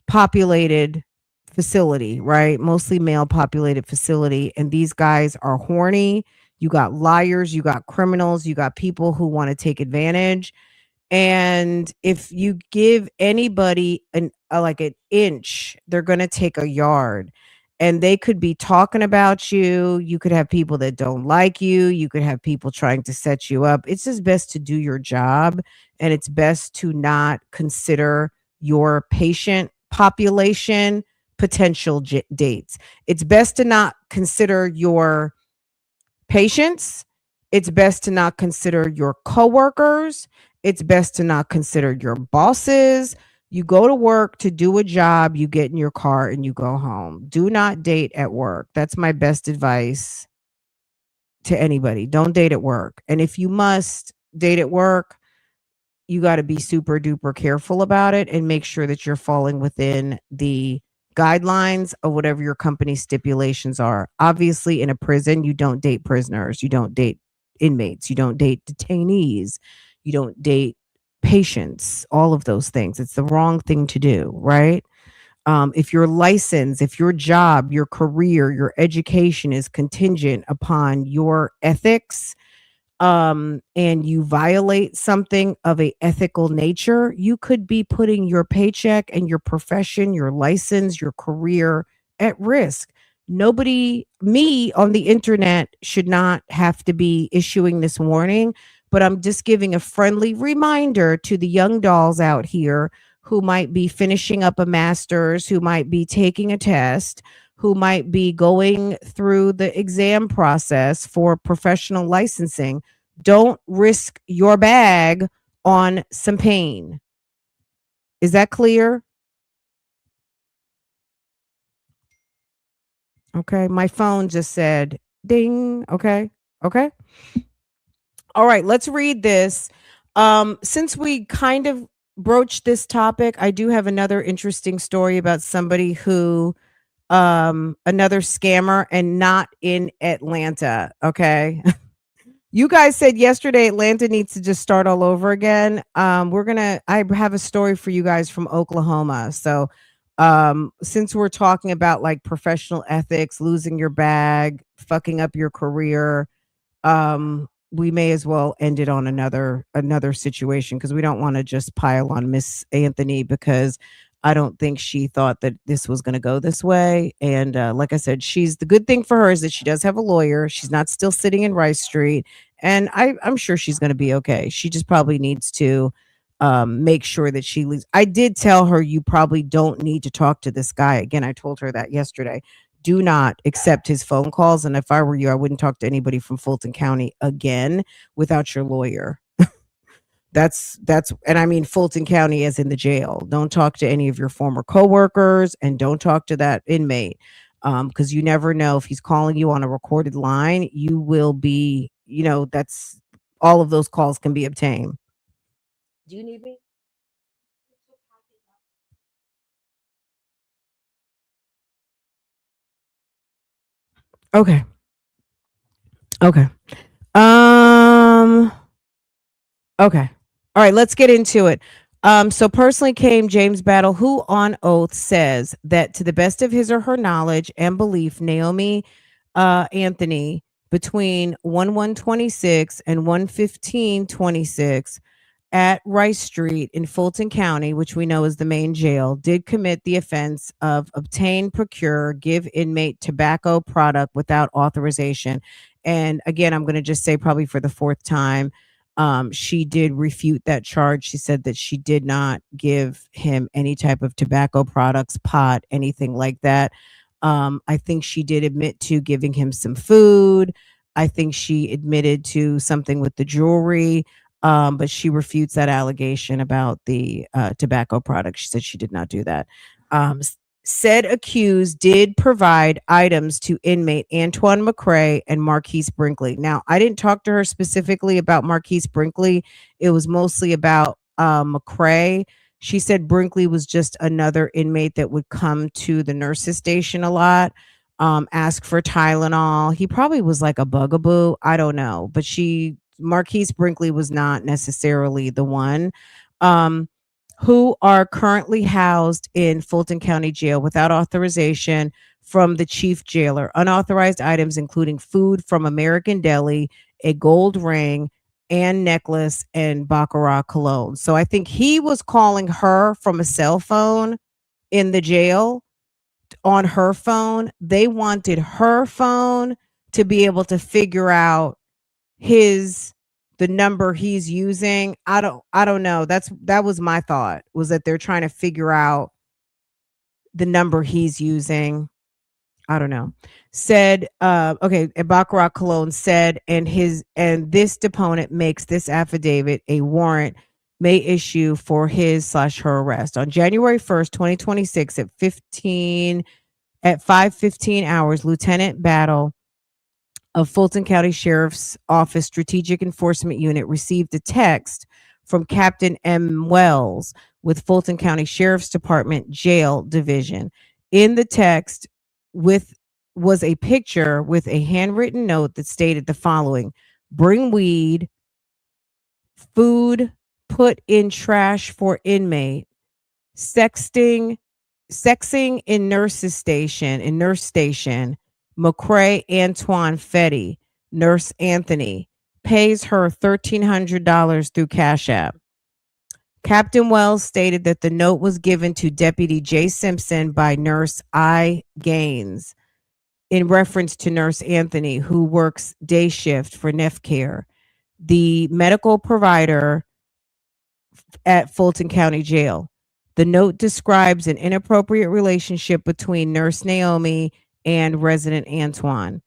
[SPEAKER 1] populated facility, right? Mostly male populated facility. And these guys are horny. You got liars, you got criminals, you got people who want to take advantage. And if you give anybody like an inch, they're going to take a yard. And they could be talking about you. You could have people that don't like you. You could have people trying to set you up. It's just best to do your job. And it's best to not consider your patient population potential dates. It's best to not consider your patients. It's best to not consider your coworkers. It's best to not consider your bosses. You go to work to do a job, you get in your car and you go home. Do not date at work. That's my best advice to anybody. Don't date at work. And if you must date at work, you got to be super duper careful about it and make sure that you're falling within the guidelines of whatever your company stipulations are. Obviously, in a prison, you don't date prisoners, you don't date inmates, you don't date detainees, you don't date patients, all of those things. It's the wrong thing to do, right? If your license, if your job, your career, your education is contingent upon your ethics, and you violate something of a ethical nature, you could be putting your paycheck and your profession, your license, your career at risk. Nobody, me on the internet, should not have to be issuing this warning, but I'm just giving a friendly reminder to the young dolls out here who might be finishing up a master's, who might be taking a test, who might be going through the exam process for professional licensing. Don't risk your bag on some pain. Is that clear? Okay. My phone just said ding. Okay. Okay. All right. Let's read this. Since we kind of broached this topic, I do have another interesting story about somebody who another scammer, and not in Atlanta. Okay. You guys said yesterday Atlanta needs to just start all over again. I have a story for you guys from Oklahoma. So since we're talking about like professional ethics, losing your bag, fucking up your career, we may as well end it on another situation, because we don't want to just pile on Miss Anthony, because I don't think she thought that this was going to go this way. And like I said, the good thing for her is that she does have a lawyer. She's not still sitting in Rice Street. And I'm sure she's going to be okay. She just probably needs to make sure that she leaves. I did tell her, you probably don't need to talk to this guy again. I told her that yesterday. Do not accept his phone calls. And if I were you, I wouldn't talk to anybody from Fulton County again without your lawyer. That's and I mean Fulton County as in the jail. Don't talk to any of your former coworkers, and don't talk to that inmate. Because you never know, if he's calling you on a recorded line, you will be, that's all of those calls can be obtained. Do you need me? Okay. Okay. Um okay. All right, let's get into it. So personally came James Battle, who on oath says that to the best of his or her knowledge and belief, Naomi Anthony between 1/1/26 and 1/15/26 at Rice Street in Fulton County, which we know is the main jail, did commit the offense of obtain, procure, give inmate tobacco product without authorization. And again, I'm going to just say probably for the fourth time, she did refute that charge. She said that she did not give him any type of tobacco products, pot, anything like that. I think she did admit to giving him some food. I think she admitted to something with the jewelry. But she refutes that allegation about the tobacco product. She said she did not do that. Said accused did provide items to inmate Antoine McCrae and Marquise Brinkley. Now, I didn't talk to her specifically about Marquise Brinkley. It was mostly about McCrae. She said Brinkley was just another inmate that would come to the nurses station a lot, ask for Tylenol. He probably was like a bugaboo. I don't know. But Marquise Brinkley was not necessarily the one. Who are currently housed in Fulton County Jail without authorization from the chief jailer. Unauthorized items including food from American Deli, a gold ring and necklace, and Baccarat cologne. So I think he was calling her from a cell phone in the jail on her phone. They wanted her phone to be able to figure out the number he's using. I don't know. That was my thought, was that they're trying to figure out the number he's using. I don't know. Said okay, Baccarat Cologne said, and this deponent makes this affidavit a warrant may issue for his/her arrest on January 1st, 2026 at 5:15 hours. Lieutenant Battle of Fulton County Sheriff's Office Strategic Enforcement Unit received a text from Captain M. Wells with Fulton County Sheriff's Department Jail Division. In the text was a picture with a handwritten note that stated the following: bring weed, food put in trash for inmate, sexing in nurse station, McCrae Antoine Fetty, Nurse Anthony, pays her $1,300 through Cash App. Captain Wells stated that the note was given to Deputy J. Simpson by Nurse I. Gaines in reference to Nurse Anthony, who works day shift for NEFCare, the medical provider at Fulton County Jail. The note describes an inappropriate relationship between Nurse Naomi and resident Antoine.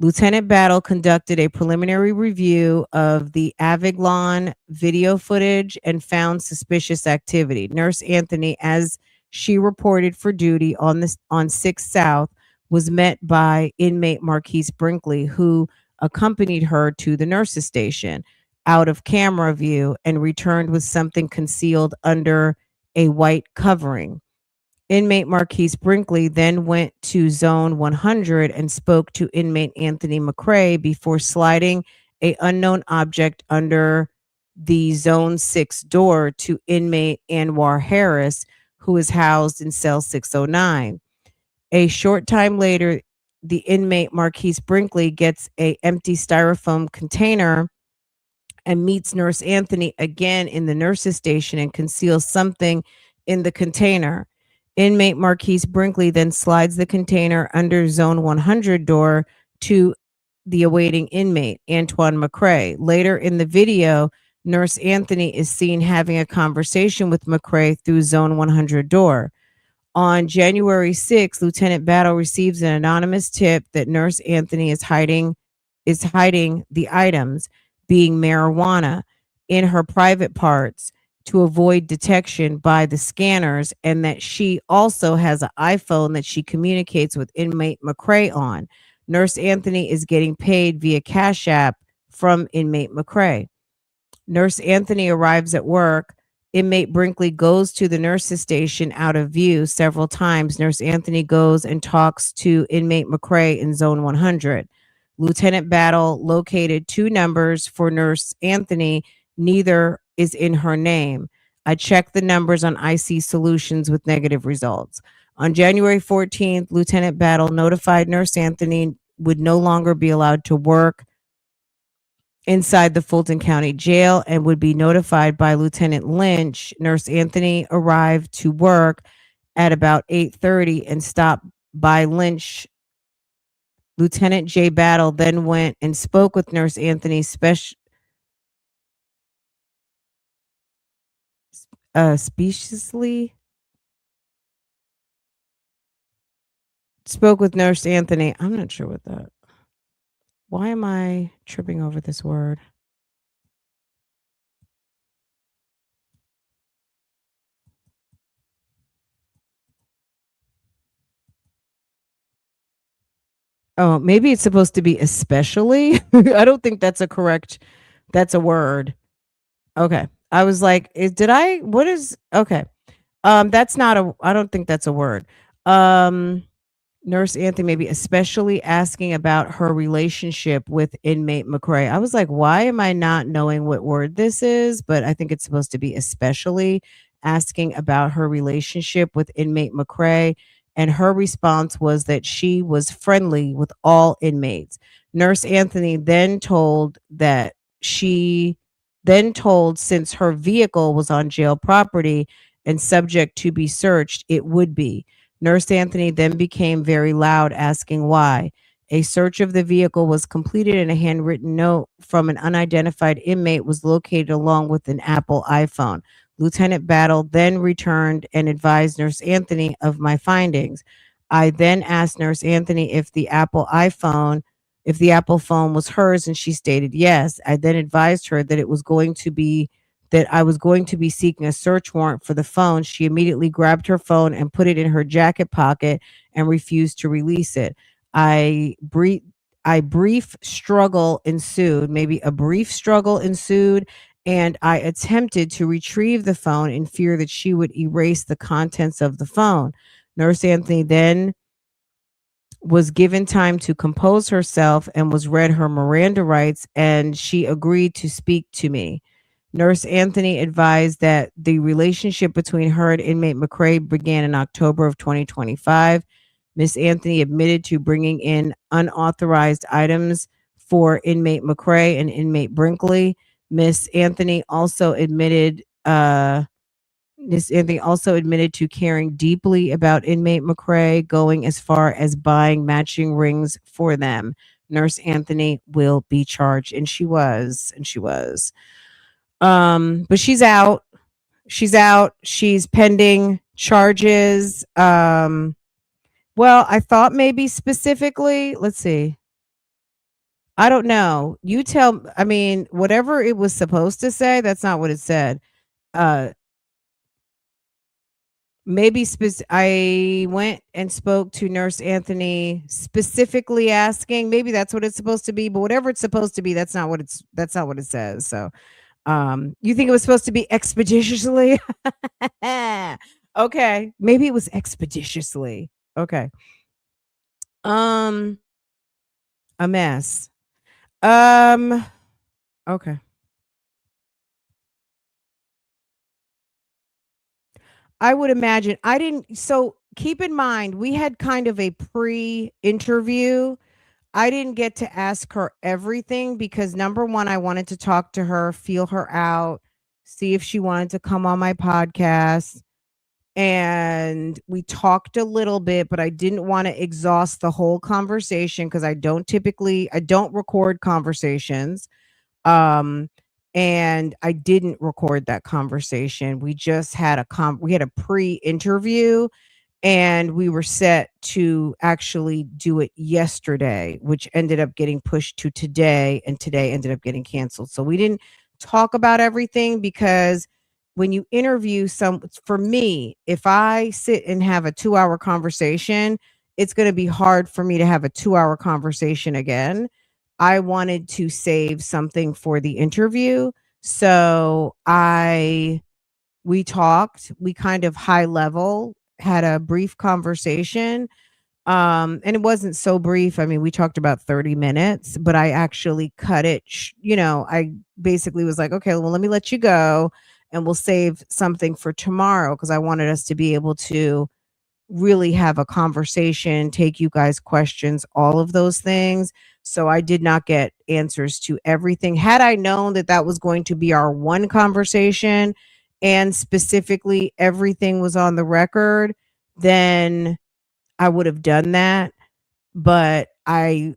[SPEAKER 1] Lieutenant Battle conducted a preliminary review of the Avignon video footage and found suspicious activity. Nurse Anthony, as she reported for duty on 6th South, was met by inmate Marquise Brinkley, who accompanied her to the nurses station out of camera view and returned with something concealed under a white covering. Inmate Marquise Brinkley then went to Zone 100 and spoke to inmate Anthony McCrae before sliding an unknown object under the Zone 6 door to inmate Anwar Harris, who is housed in cell 609. A short time later, the inmate Marquise Brinkley gets an empty styrofoam container and meets Nurse Anthony again in the nurses station and conceals something in the container. Inmate Marquise Brinkley then slides the container under Zone 100 door to the awaiting inmate, Antoine McCrae. Later in the video, Nurse Anthony is seen having a conversation with McCrae through Zone 100 door. On January 6th, Lieutenant Battle receives an anonymous tip that Nurse Anthony is hiding the items, being marijuana, in her private parts to avoid detection by the scanners, and that she also has an iPhone that she communicates with inmate McCrae on. Nurse Anthony is getting paid via Cash App from inmate McCrae. Nurse Anthony arrives at work. Inmate Brinkley goes to the nurse's station out of view several times. Nurse Anthony goes and talks to inmate McCrae in Zone 100. Lieutenant Battle located 2 numbers for Nurse Anthony. Neither is in her name. I checked the numbers on IC Solutions with negative results. On January 14th, Lieutenant Battle notified Nurse Anthony would no longer be allowed to work inside the Fulton County Jail and would be notified by Lieutenant Lynch. Nurse Anthony arrived to work at about 8:30 and stopped by Lynch. Lieutenant J. Battle then went and spoke with Nurse Anthony speciously. Spoke with Nurse Anthony. I'm not sure what that. Why am I tripping over this word? Oh, maybe it's supposed to be especially. I don't think that's that's a word. Okay. I was like, what is, okay. That's not I don't think that's a word. Nurse Anthony maybe especially asking about her relationship with inmate McCrae. I was like, why am I not knowing what word this is? But I think it's supposed to be especially asking about her relationship with inmate McCrae. And her response was that she was friendly with all inmates. Nurse Anthony then told since her vehicle was on jail property and subject to be searched, it would be. Nurse Anthony then became very loud, asking why. A search of the vehicle was completed and a handwritten note from an unidentified inmate was located along with an Apple iPhone. Lieutenant Battle then returned and advised Nurse Anthony of my findings. I then asked Nurse Anthony if the Apple phone was hers, and she stated yes. I then advised her that I was going to be seeking a search warrant for the phone. She immediately grabbed her phone and put it in her jacket pocket and refused to release it. A brief struggle ensued, and I attempted to retrieve the phone in fear that she would erase the contents of the phone. Nurse Anthony then was given time to compose herself and was read her Miranda rights, and she agreed to speak to me. Nurse Anthony advised that the relationship between her and inmate McCrae began in October of 2025. Miss Anthony admitted to bringing in unauthorized items for inmate McCrae and inmate Brinkley. Miss Anthony also admitted to caring deeply about inmate McCrae, going as far as buying matching rings for them. Nurse Anthony will be charged, and she was. But she's out. She's pending charges. Well, I thought maybe specifically, let's see. I don't know. Whatever it was supposed to say, that's not what it said. I went and spoke to Nurse Anthony specifically asking, maybe that's what it's supposed to be, but whatever it's supposed to be, that's not what it says. So, you think it was supposed to be expeditiously? Okay. Maybe it was expeditiously. Okay. A mess. Okay. I would imagine so keep in mind, we had kind of a pre-interview. I didn't get to ask her everything because number one, I wanted to talk to her, feel her out, see if she wanted to come on my podcast. and we talked a little bit, but I didn't want to exhaust the whole conversation because I don't record conversations. Um, and I didn't record that conversation. We just had we had a pre-interview, and we were set to actually do it yesterday, which ended up getting pushed to today, and today ended up getting canceled. So we didn't talk about everything because when you interview for me, if I sit and have a 2-hour conversation, it's going to be hard for me to have a 2-hour conversation again. I wanted to save something for the interview. So we talked, we kind of high level had a brief conversation. And it wasn't so brief. I mean, we talked about 30 minutes, but I actually cut it. I basically was like, okay, well, let me let you go and we'll save something for tomorrow because I wanted us to be able to really have a conversation, take you guys questions, all of those things. So I did not get answers to everything. Had I known that that was going to be our one conversation and specifically everything was on the record, then I would have done that. But I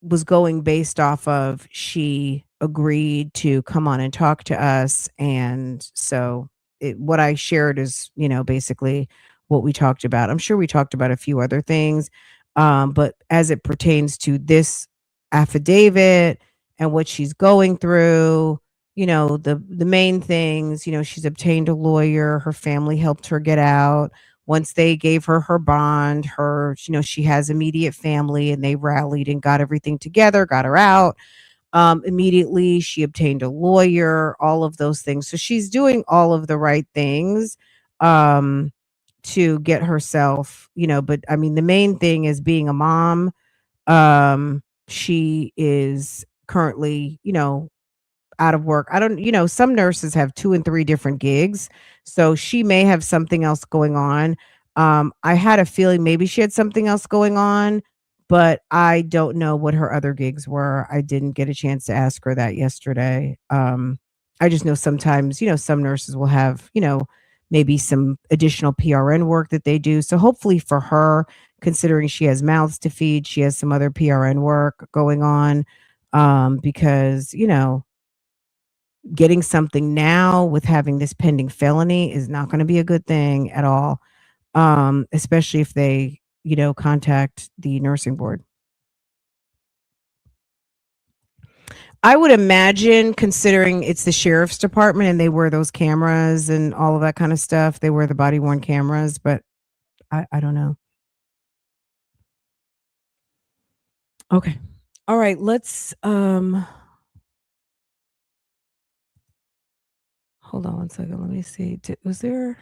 [SPEAKER 1] was going based off of she agreed to come on and talk to us, and so what I shared is basically what we talked about. I'm sure we talked about a few other things, but as it pertains to this affidavit and what she's going through, the main things, she's obtained a lawyer, her family helped her get out. Once they gave her her bond, she has immediate family and they rallied and got everything together, got her out. Immediately she obtained a lawyer, all of those things. So she's doing all of the right things to get herself, but I mean, the main thing is being a mom. She is currently, out of work. I don't, some nurses have 2 and 3 different gigs. So she may have something else going on. I had a feeling maybe she had something else going on, but I don't know what her other gigs were. I didn't get a chance to ask her that yesterday. I just know sometimes, some nurses will have, maybe some additional PRN work that they do. So hopefully for her, considering she has mouths to feed, she has some other PRN work going on. Because, getting something now with having this pending felony is not going to be a good thing at all. Especially if they, contact the nursing board. I would imagine, considering it's the sheriff's department and they wear those cameras and all of that kind of stuff, they wear the body worn cameras, but I don't know. Okay. All right. Let's hold on one second. Let me see. Was there?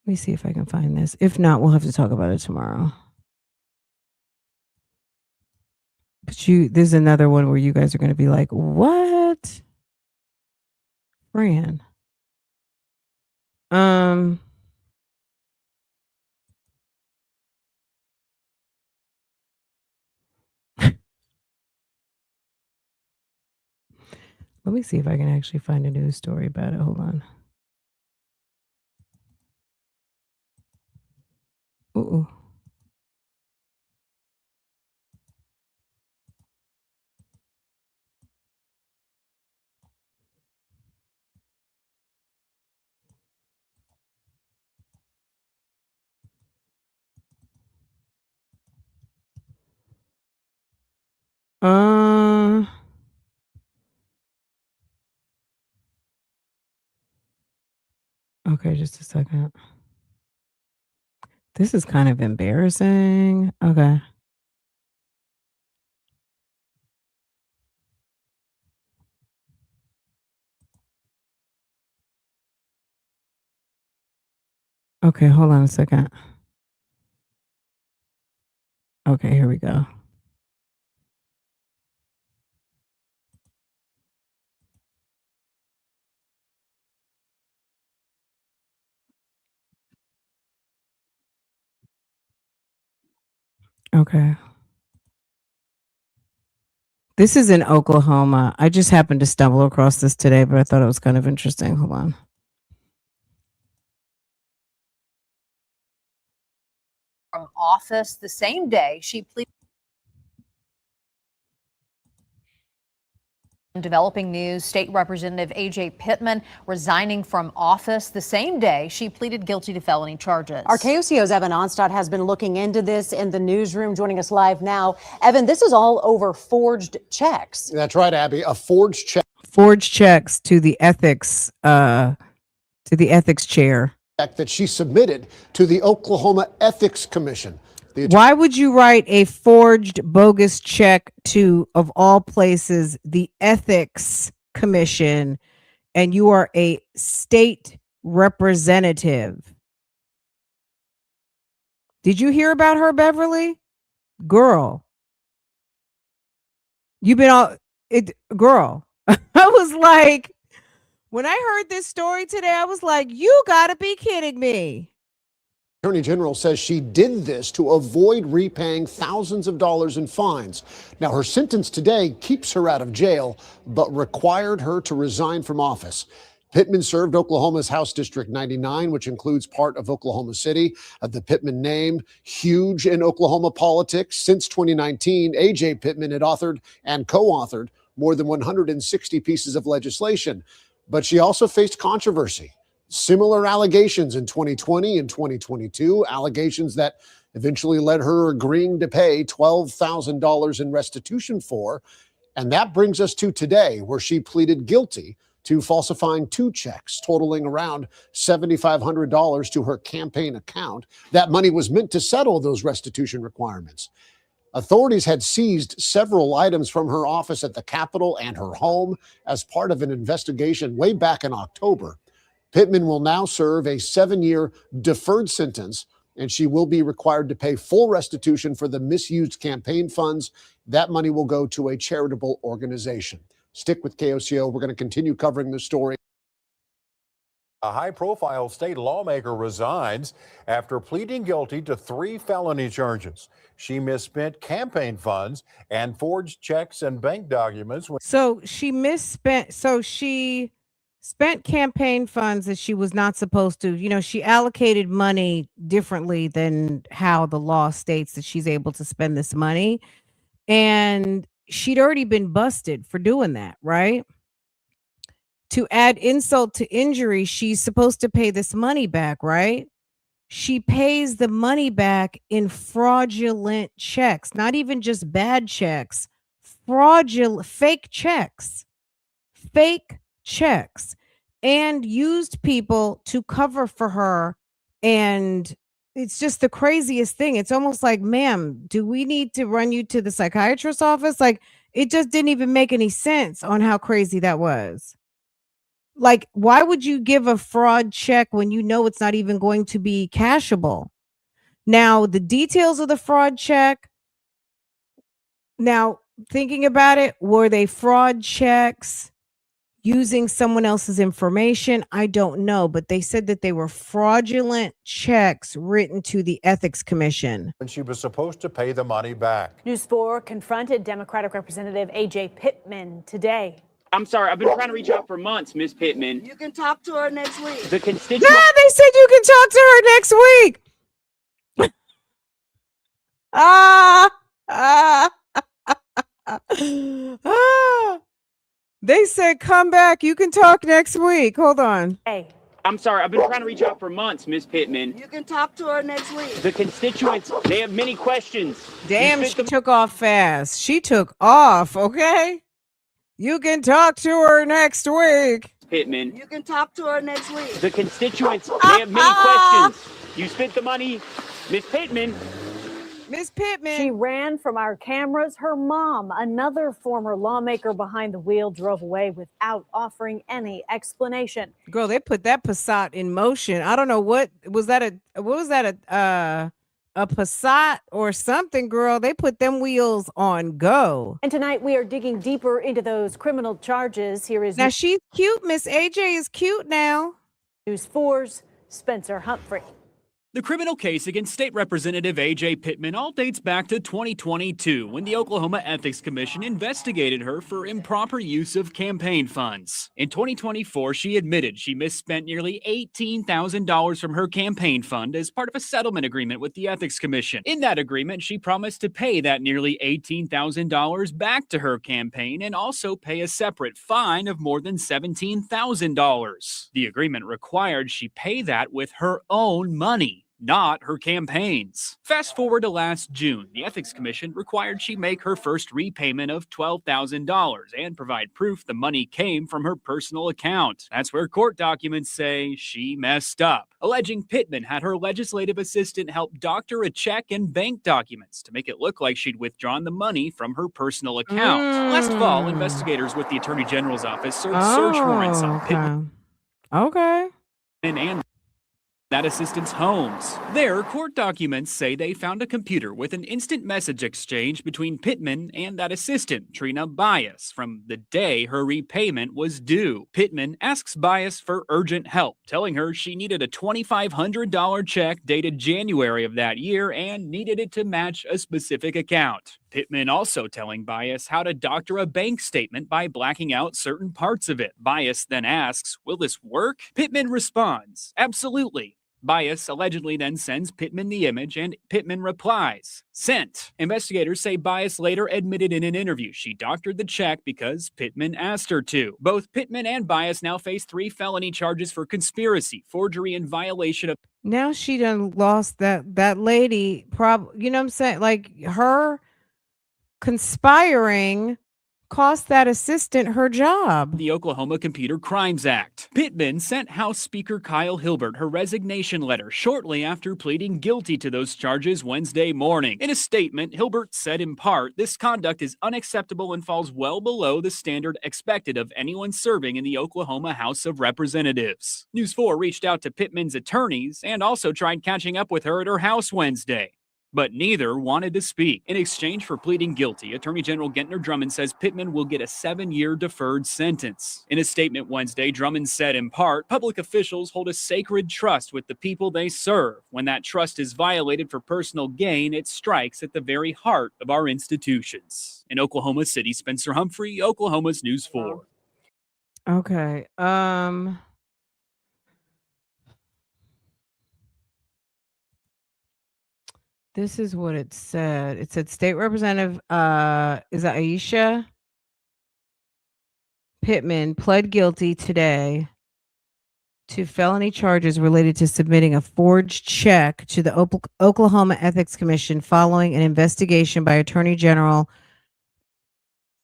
[SPEAKER 1] Let me see if I can find this. If not, we'll have to talk about it tomorrow. But there's another one where you guys are going to be like, what? Fran. Let me see if I can actually find a news story about it. Hold on. Ooh. Okay, just a second. This is kind of embarrassing. Okay. Okay, hold on a second. Okay, here we go. Okay. This is in Oklahoma. I just happened to stumble across this today, but I thought it was kind of interesting. Hold on.
[SPEAKER 5] office the same day she pleaded. Developing news, State Representative Ajay Pittman resigning from office the same day she pleaded guilty to felony charges.
[SPEAKER 6] Our KOCO's Evan Onstad has been looking into this in the newsroom, joining us live now. Evan, this is all over forged checks.
[SPEAKER 7] That's right, Abby. A forged check.
[SPEAKER 1] Forged checks to the ethics chair.
[SPEAKER 7] That she submitted to the Oklahoma Ethics Commission.
[SPEAKER 1] Why would you write a forged bogus check to, of all places, the Ethics Commission, and you are a state representative? Did you hear about her, Beverly? Girl. You've been all it, girl. I was like, when I heard this story today, I was like, you gotta be kidding me.
[SPEAKER 7] Attorney General says she did this to avoid repaying thousands of dollars in fines. Now, her sentence today keeps her out of jail, but required her to resign from office. Pittman served Oklahoma's House District 99, which includes part of Oklahoma City. The Pittman name, huge in Oklahoma politics. Since 2019, Ajay Pittman had authored and co-authored more than 160 pieces of legislation. But she also faced controversy. Similar allegations in 2020 and 2022, allegations that eventually led her agreeing to pay $12,000 in restitution for. And that brings us to today, where she pleaded guilty to falsifying 2 checks totaling around $7,500 to her campaign account. That money was meant to settle those restitution requirements. Authorities had seized several items from her office at the Capitol and her home as part of an investigation way back in October. Pittman will now serve a 7-year deferred sentence, and she will be required to pay full restitution for the misused campaign funds. That money will go to a charitable organization. Stick with KOCO. We're going to continue covering this story.
[SPEAKER 8] A high-profile state lawmaker resigns after pleading guilty to 3 felony charges. She misspent campaign funds and forged checks and bank documents.
[SPEAKER 1] So she spent campaign funds that she was not supposed to. You know, she allocated money differently than how the law states that she's able to spend this money. And she'd already been busted for doing that, right? To add insult to injury, she's supposed to pay this money back, right? She pays the money back in fraudulent checks, not even just bad checks, fraudulent, fake checks, and used people to cover for her. And it's just the craziest thing. It's almost like, ma'am, do we need to run you to the psychiatrist's office? Like, it just didn't even make any sense on how crazy that was. Like, why would you give a fraud check when you know it's not even going to be cashable? Now, the details of the fraud check, now thinking about it, were they fraud checks using someone else's information? I don't know, but they said that they were fraudulent checks written to the Ethics Commission.
[SPEAKER 8] When she was supposed to pay the money back.
[SPEAKER 6] News 4 confronted Democratic Representative Ajay Pittman today.
[SPEAKER 9] I'm sorry, I've been trying to reach out for months, Miss Pittman.
[SPEAKER 10] You can talk to her next week.
[SPEAKER 9] The constituent.
[SPEAKER 1] No, they said you can talk to her next week. They said, come back. You can talk next week. Hold on.
[SPEAKER 6] Hey.
[SPEAKER 9] I'm sorry, I've been trying to reach out for months, Miss Pittman.
[SPEAKER 10] You can talk to her next week.
[SPEAKER 9] The constituents, they have many questions.
[SPEAKER 1] Damn, she took off fast. She took off, okay? You can talk to her next week.
[SPEAKER 9] Pittman.
[SPEAKER 10] You can talk to her next week.
[SPEAKER 9] The constituents, they have many questions. You spent the money, Miss Pittman.
[SPEAKER 1] Miss Pittman.
[SPEAKER 6] She ran from our cameras. Her mom, another former lawmaker behind the wheel, drove away without offering any explanation.
[SPEAKER 1] Girl, they put that Passat in motion. I don't know what was that a Passat or something, girl. They put them wheels on go.
[SPEAKER 6] And tonight we are digging deeper into those criminal charges. Here is
[SPEAKER 1] now she's cute. Miss AJ is cute now.
[SPEAKER 6] News 4's Spencer Humphrey.
[SPEAKER 11] The criminal case against State Representative Ajay Pittman all dates back to 2022 when the Oklahoma Ethics Commission investigated her for improper use of campaign funds. In 2024, she admitted she misspent nearly $18,000 from her campaign fund as part of a settlement agreement with the Ethics Commission. In that agreement, she promised to pay that nearly $18,000 back to her campaign and also pay a separate fine of more than $17,000. The agreement required she pay that with her own money, not her campaign's. Fast forward to last June, the Ethics Commission required she make her first repayment of $12,000 and provide proof the money came from her personal account. That's where court documents say she messed up, alleging Pittman had her legislative assistant help doctor a check and bank documents to make it look like she'd withdrawn the money from her personal account. Last fall, investigators with the Attorney General's office served search warrants on Pittman and that assistant's homes. Their court documents say they found a computer with an instant message exchange between Pittman and that assistant, Trina Bias, from the day her repayment was due. Pittman asks Bias for urgent help, telling her she needed a $2,500 check dated January of that year and needed it to match a specific account. Pittman also telling Bias how to doctor a bank statement by blacking out certain parts of it. Bias then asks, "Will this work?" Pittman responds, "Absolutely." Bias allegedly then sends Pittman the image, and Pittman replies, "Sent." Investigators say Bias later admitted in an interview she doctored the check because Pittman asked her to. Both Pittman and Bias now face 3 felony charges for conspiracy, forgery, and violation of...
[SPEAKER 1] Now she done lost that lady, you know what I'm saying? Like, her conspiring cost that assistant her job.
[SPEAKER 11] The Oklahoma Computer Crimes Act. Pittman sent House Speaker Kyle Hilbert her resignation letter shortly after pleading guilty to those charges Wednesday morning. In a statement, Hilbert said in part, "This conduct is unacceptable and falls well below the standard expected of anyone serving in the Oklahoma House of Representatives." News 4 reached out to Pittman's attorneys and also tried catching up with her at her house Wednesday, but neither wanted to speak. In exchange for pleading guilty, Attorney General Gentner Drummond says Pittman will get a 7-year deferred sentence. In a statement Wednesday, Drummond said in part, "Public officials hold a sacred trust with the people they serve. When that trust is violated for personal gain, it strikes at the very heart of our institutions." In Oklahoma City, Spencer Humphrey, Oklahoma's News 4.
[SPEAKER 1] Okay. This is what it said. It said State Representative is that Ayeisha Pittman pled guilty today to felony charges related to submitting a forged check to the Oklahoma Ethics Commission following an investigation by Attorney General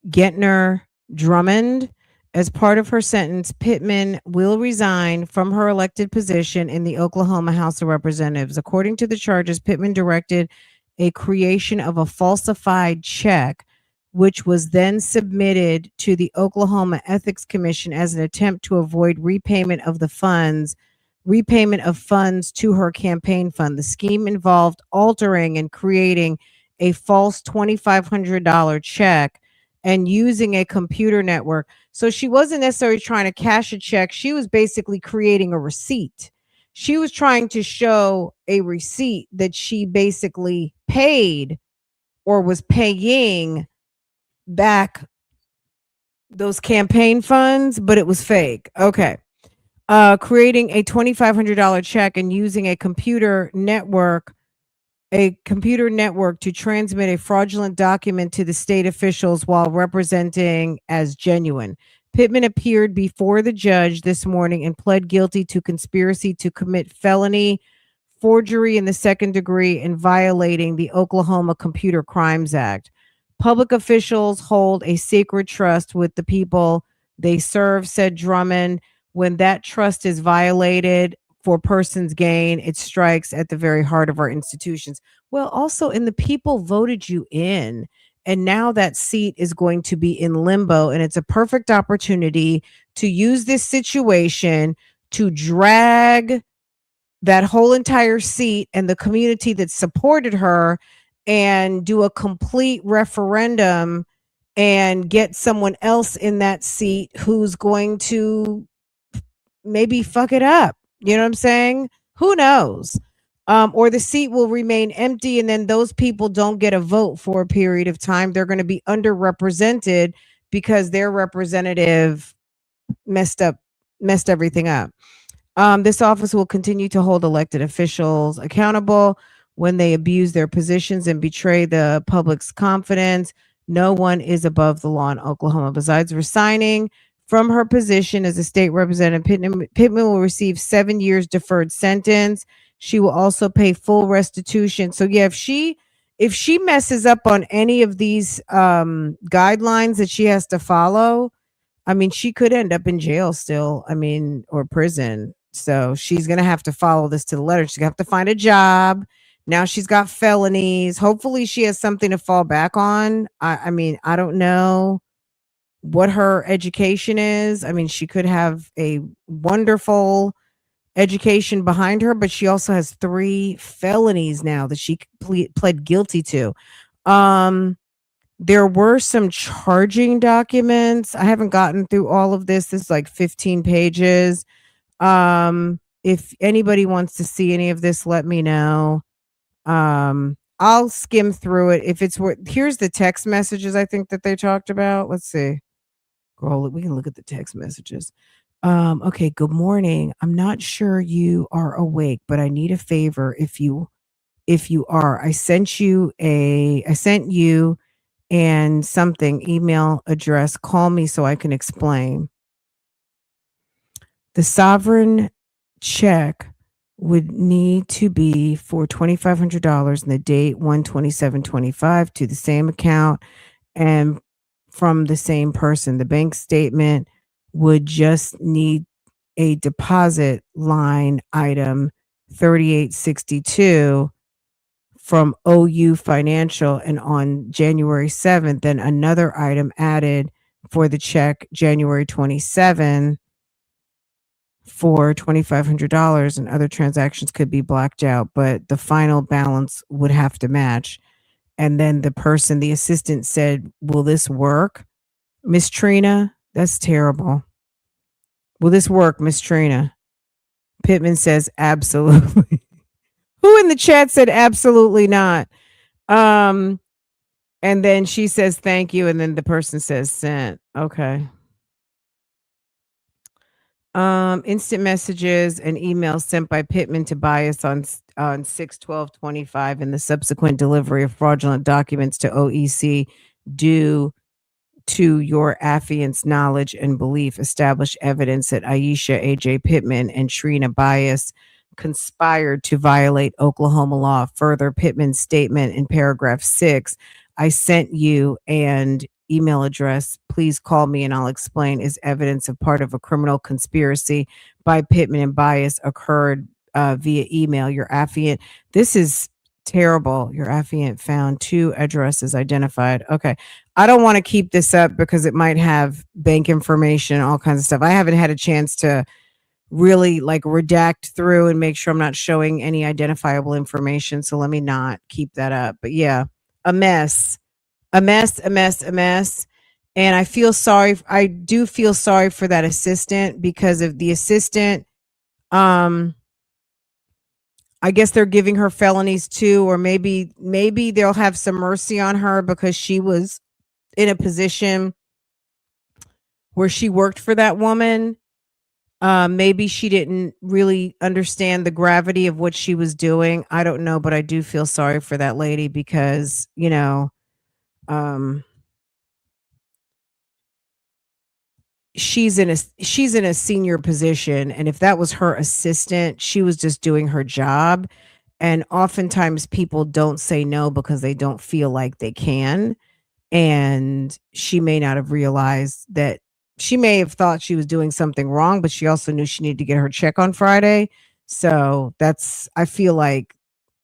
[SPEAKER 1] Gentner Drummond. As part of her sentence, Pittman will resign from her elected position in the Oklahoma House of Representatives. According to the charges, Pittman directed a creation of a falsified check, which was then submitted to the Oklahoma Ethics Commission as an attempt to avoid repayment of funds to her campaign fund. The scheme involved altering and creating a false $2,500 check and using a computer network. So she wasn't necessarily trying to cash a check. She was basically creating a receipt. She was trying to show a receipt that she basically paid or was paying back those campaign funds, but it was fake. Okay. Creating a $2,500 check and using a computer network to transmit a fraudulent document to the state officials while representing as genuine. Pittman appeared before the judge this morning and pled guilty to conspiracy to commit felony forgery in the second degree and violating the Oklahoma Computer Crimes Act. Public officials hold a sacred trust with the people they serve, said Drummond. When that trust is violated for person's gain, it strikes at the very heart of our institutions. Well, also, and the people voted you in, and now that seat is going to be in limbo, and it's a perfect opportunity to use this situation to drag that whole entire seat and the community that supported her and do a complete referendum and get someone else in that seat who's going to maybe fuck it up. You know what I'm saying? Who knows? or the seat will remain empty, and then those people don't get a vote for a period of time. They're going to be underrepresented because their representative messed everything up. This office will continue to hold elected officials accountable when they abuse their positions and betray the public's confidence. No one is above the law in Oklahoma. Besides resigning from her position as a state representative, Pittman will receive 7 years deferred sentence. She will also pay full restitution. So yeah, if she messes up on any of these guidelines that she has to follow, I mean, she could end up in jail still. I mean, or prison. So she's going to have to follow this to the letter. She's going to have to find a job. Now she's got felonies. Hopefully she has something to fall back on. I mean, I don't know what her education is. I mean, she could have a wonderful education behind her, but she also has 3 felonies now that she pled guilty to. There were some charging documents. I haven't gotten through all of this. This is like 15 pages. If anybody wants to see any of this, let me know. I'll skim through it. If it's worth, here's the text messages I think that they talked about. Let's see. Girl, we can look at the text messages. Okay, good morning. I'm not sure you are awake, but I need a favor if you are. I sent you and something email address. Call me so I can explain. The sovereign check would need to be for $2,500 and the date 1/27/25 to the same account and from the same person. The bank statement would just need a deposit line item 3862 from OU Financial, and on January 7th, then another item added for the check January 27 for $2,500, and other transactions could be blacked out, but the final balance would have to match. And then the assistant said, will this work, Miss Trina? That's terrible. Will this work, Miss Trina? Pittman says, absolutely. Who in the chat said absolutely not? And then she says, thank you. And then the person says sent. Okay. Instant messages and emails sent by Pittman to Bias on 6/12/25 and the subsequent delivery of fraudulent documents to OEC due to your affiant's knowledge and belief establish evidence that Ayeisha Ajay Pittman and Trina Bias conspired to violate Oklahoma law. Further, Pittman's statement in paragraph 6, I sent you and email address, please call me and I'll explain, is evidence of part of a criminal conspiracy by Pittman and Bias occurred via email. Your affiant, this is terrible. Your affiant found 2 addresses identified. Okay. I don't want to keep this up because it might have bank information, all kinds of stuff. I haven't had a chance to really like redact through and make sure I'm not showing any identifiable information. So let me not keep that up. But yeah, a mess. And I do feel sorry for that assistant, because of the assistant, I guess they're giving her felonies too, or maybe they'll have some mercy on her because she was in a position where she worked for that woman. Maybe she didn't really understand the gravity of what she was doing. I don't know, but I do feel sorry for that lady because, she's in a senior position, and if that was her assistant, she was just doing her job. And oftentimes people don't say no because they don't feel like they can. And she may not have realized that. She may have thought she was doing something wrong, but she also knew she needed to get her check on Friday. So I feel like,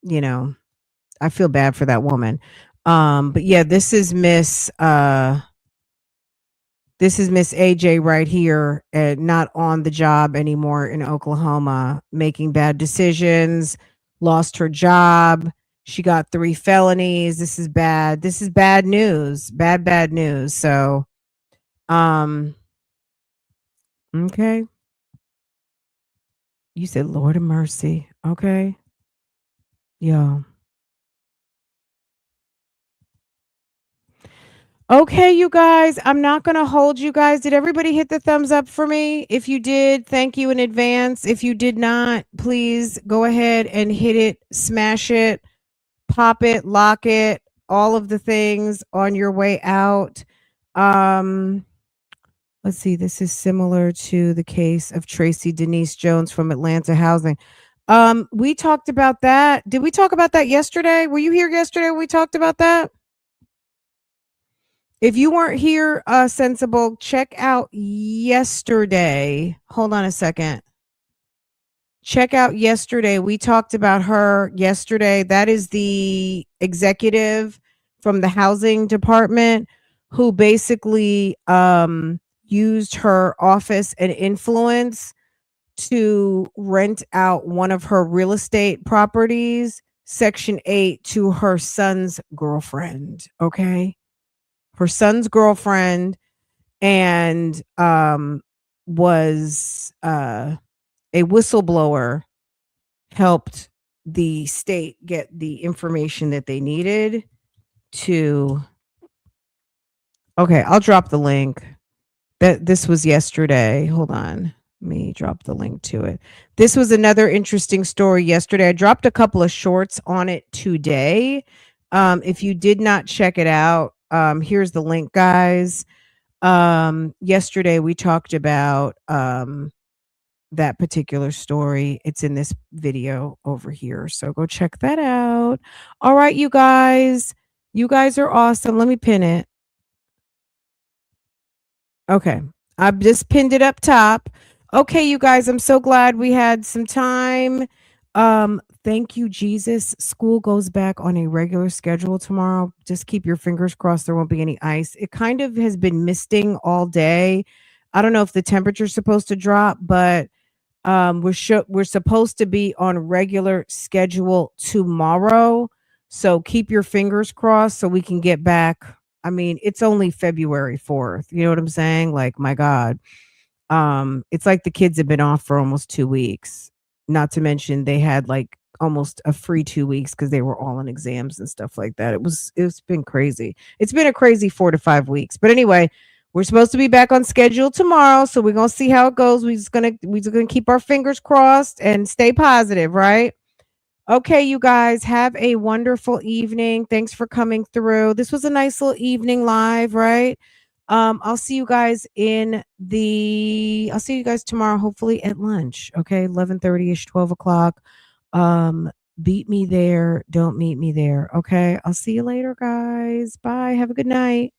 [SPEAKER 1] I feel bad for that woman. But yeah, this is Miss AJ right here, not on the job anymore in Oklahoma, making bad decisions, lost her job. She got 3 felonies. This is bad. This is bad news. Bad news. So, okay. You said, Lord of mercy. Okay. Yeah. Okay, you guys, I'm not going to hold you guys. Did everybody hit the thumbs up for me? If you did, thank you in advance. If you did not, please go ahead and hit it, smash it, pop it, lock it, all of the things on your way out. Let's see, this is similar to the case of Tracy Denise Jones from Atlanta Housing. We talked about that. Did we talk about that yesterday? Were you here yesterday when we talked about that? If you weren't here, Sensible, check out yesterday. Hold on a second. Check out yesterday. We talked about her yesterday. That is the executive from the housing department who basically used her office and influence to rent out one of her real estate properties, Section 8, to her son's girlfriend. Okay. Her son's girlfriend, and was a whistleblower, helped the state get the information that they needed to. Okay, I'll drop the link. This was yesterday. Hold on. Let me drop the link to it. This was another interesting story yesterday. I dropped a couple of shorts on it today. If you did not check it out, here's the link, guys. Yesterday we talked about that particular story. It's in this video over here, so go check that out. All right, you guys are awesome. Let me pin it. Okay, I've just pinned it up top. Okay, you guys, I'm so glad we had some time. Thank you, Jesus. School goes back on a regular schedule tomorrow. Just keep your fingers crossed there won't be any ice. It kind of has been misting all day. I don't know if the temperature's supposed to drop, but we're supposed to be on regular schedule tomorrow. So keep your fingers crossed so we can get back. I mean, it's only February 4th. You know what I'm saying? Like, my God. It's like the kids have been off for almost 2 weeks. Not to mention they had like almost a free 2 weeks because they were all in exams and stuff like that. It's been crazy. It's been a crazy 4 to 5 weeks. But anyway, we're supposed to be back on schedule tomorrow, so we're gonna see how it goes. We're just gonna keep our fingers crossed and stay positive, right? Okay, you guys, have a wonderful evening. Thanks for coming through. This was a nice little evening live, right? I'll see you guys tomorrow, hopefully at lunch. Okay, 11:30ish, 12 o'clock. Beat me there, don't meet me there. Okay, I'll see you later, guys. Bye. Have a good night.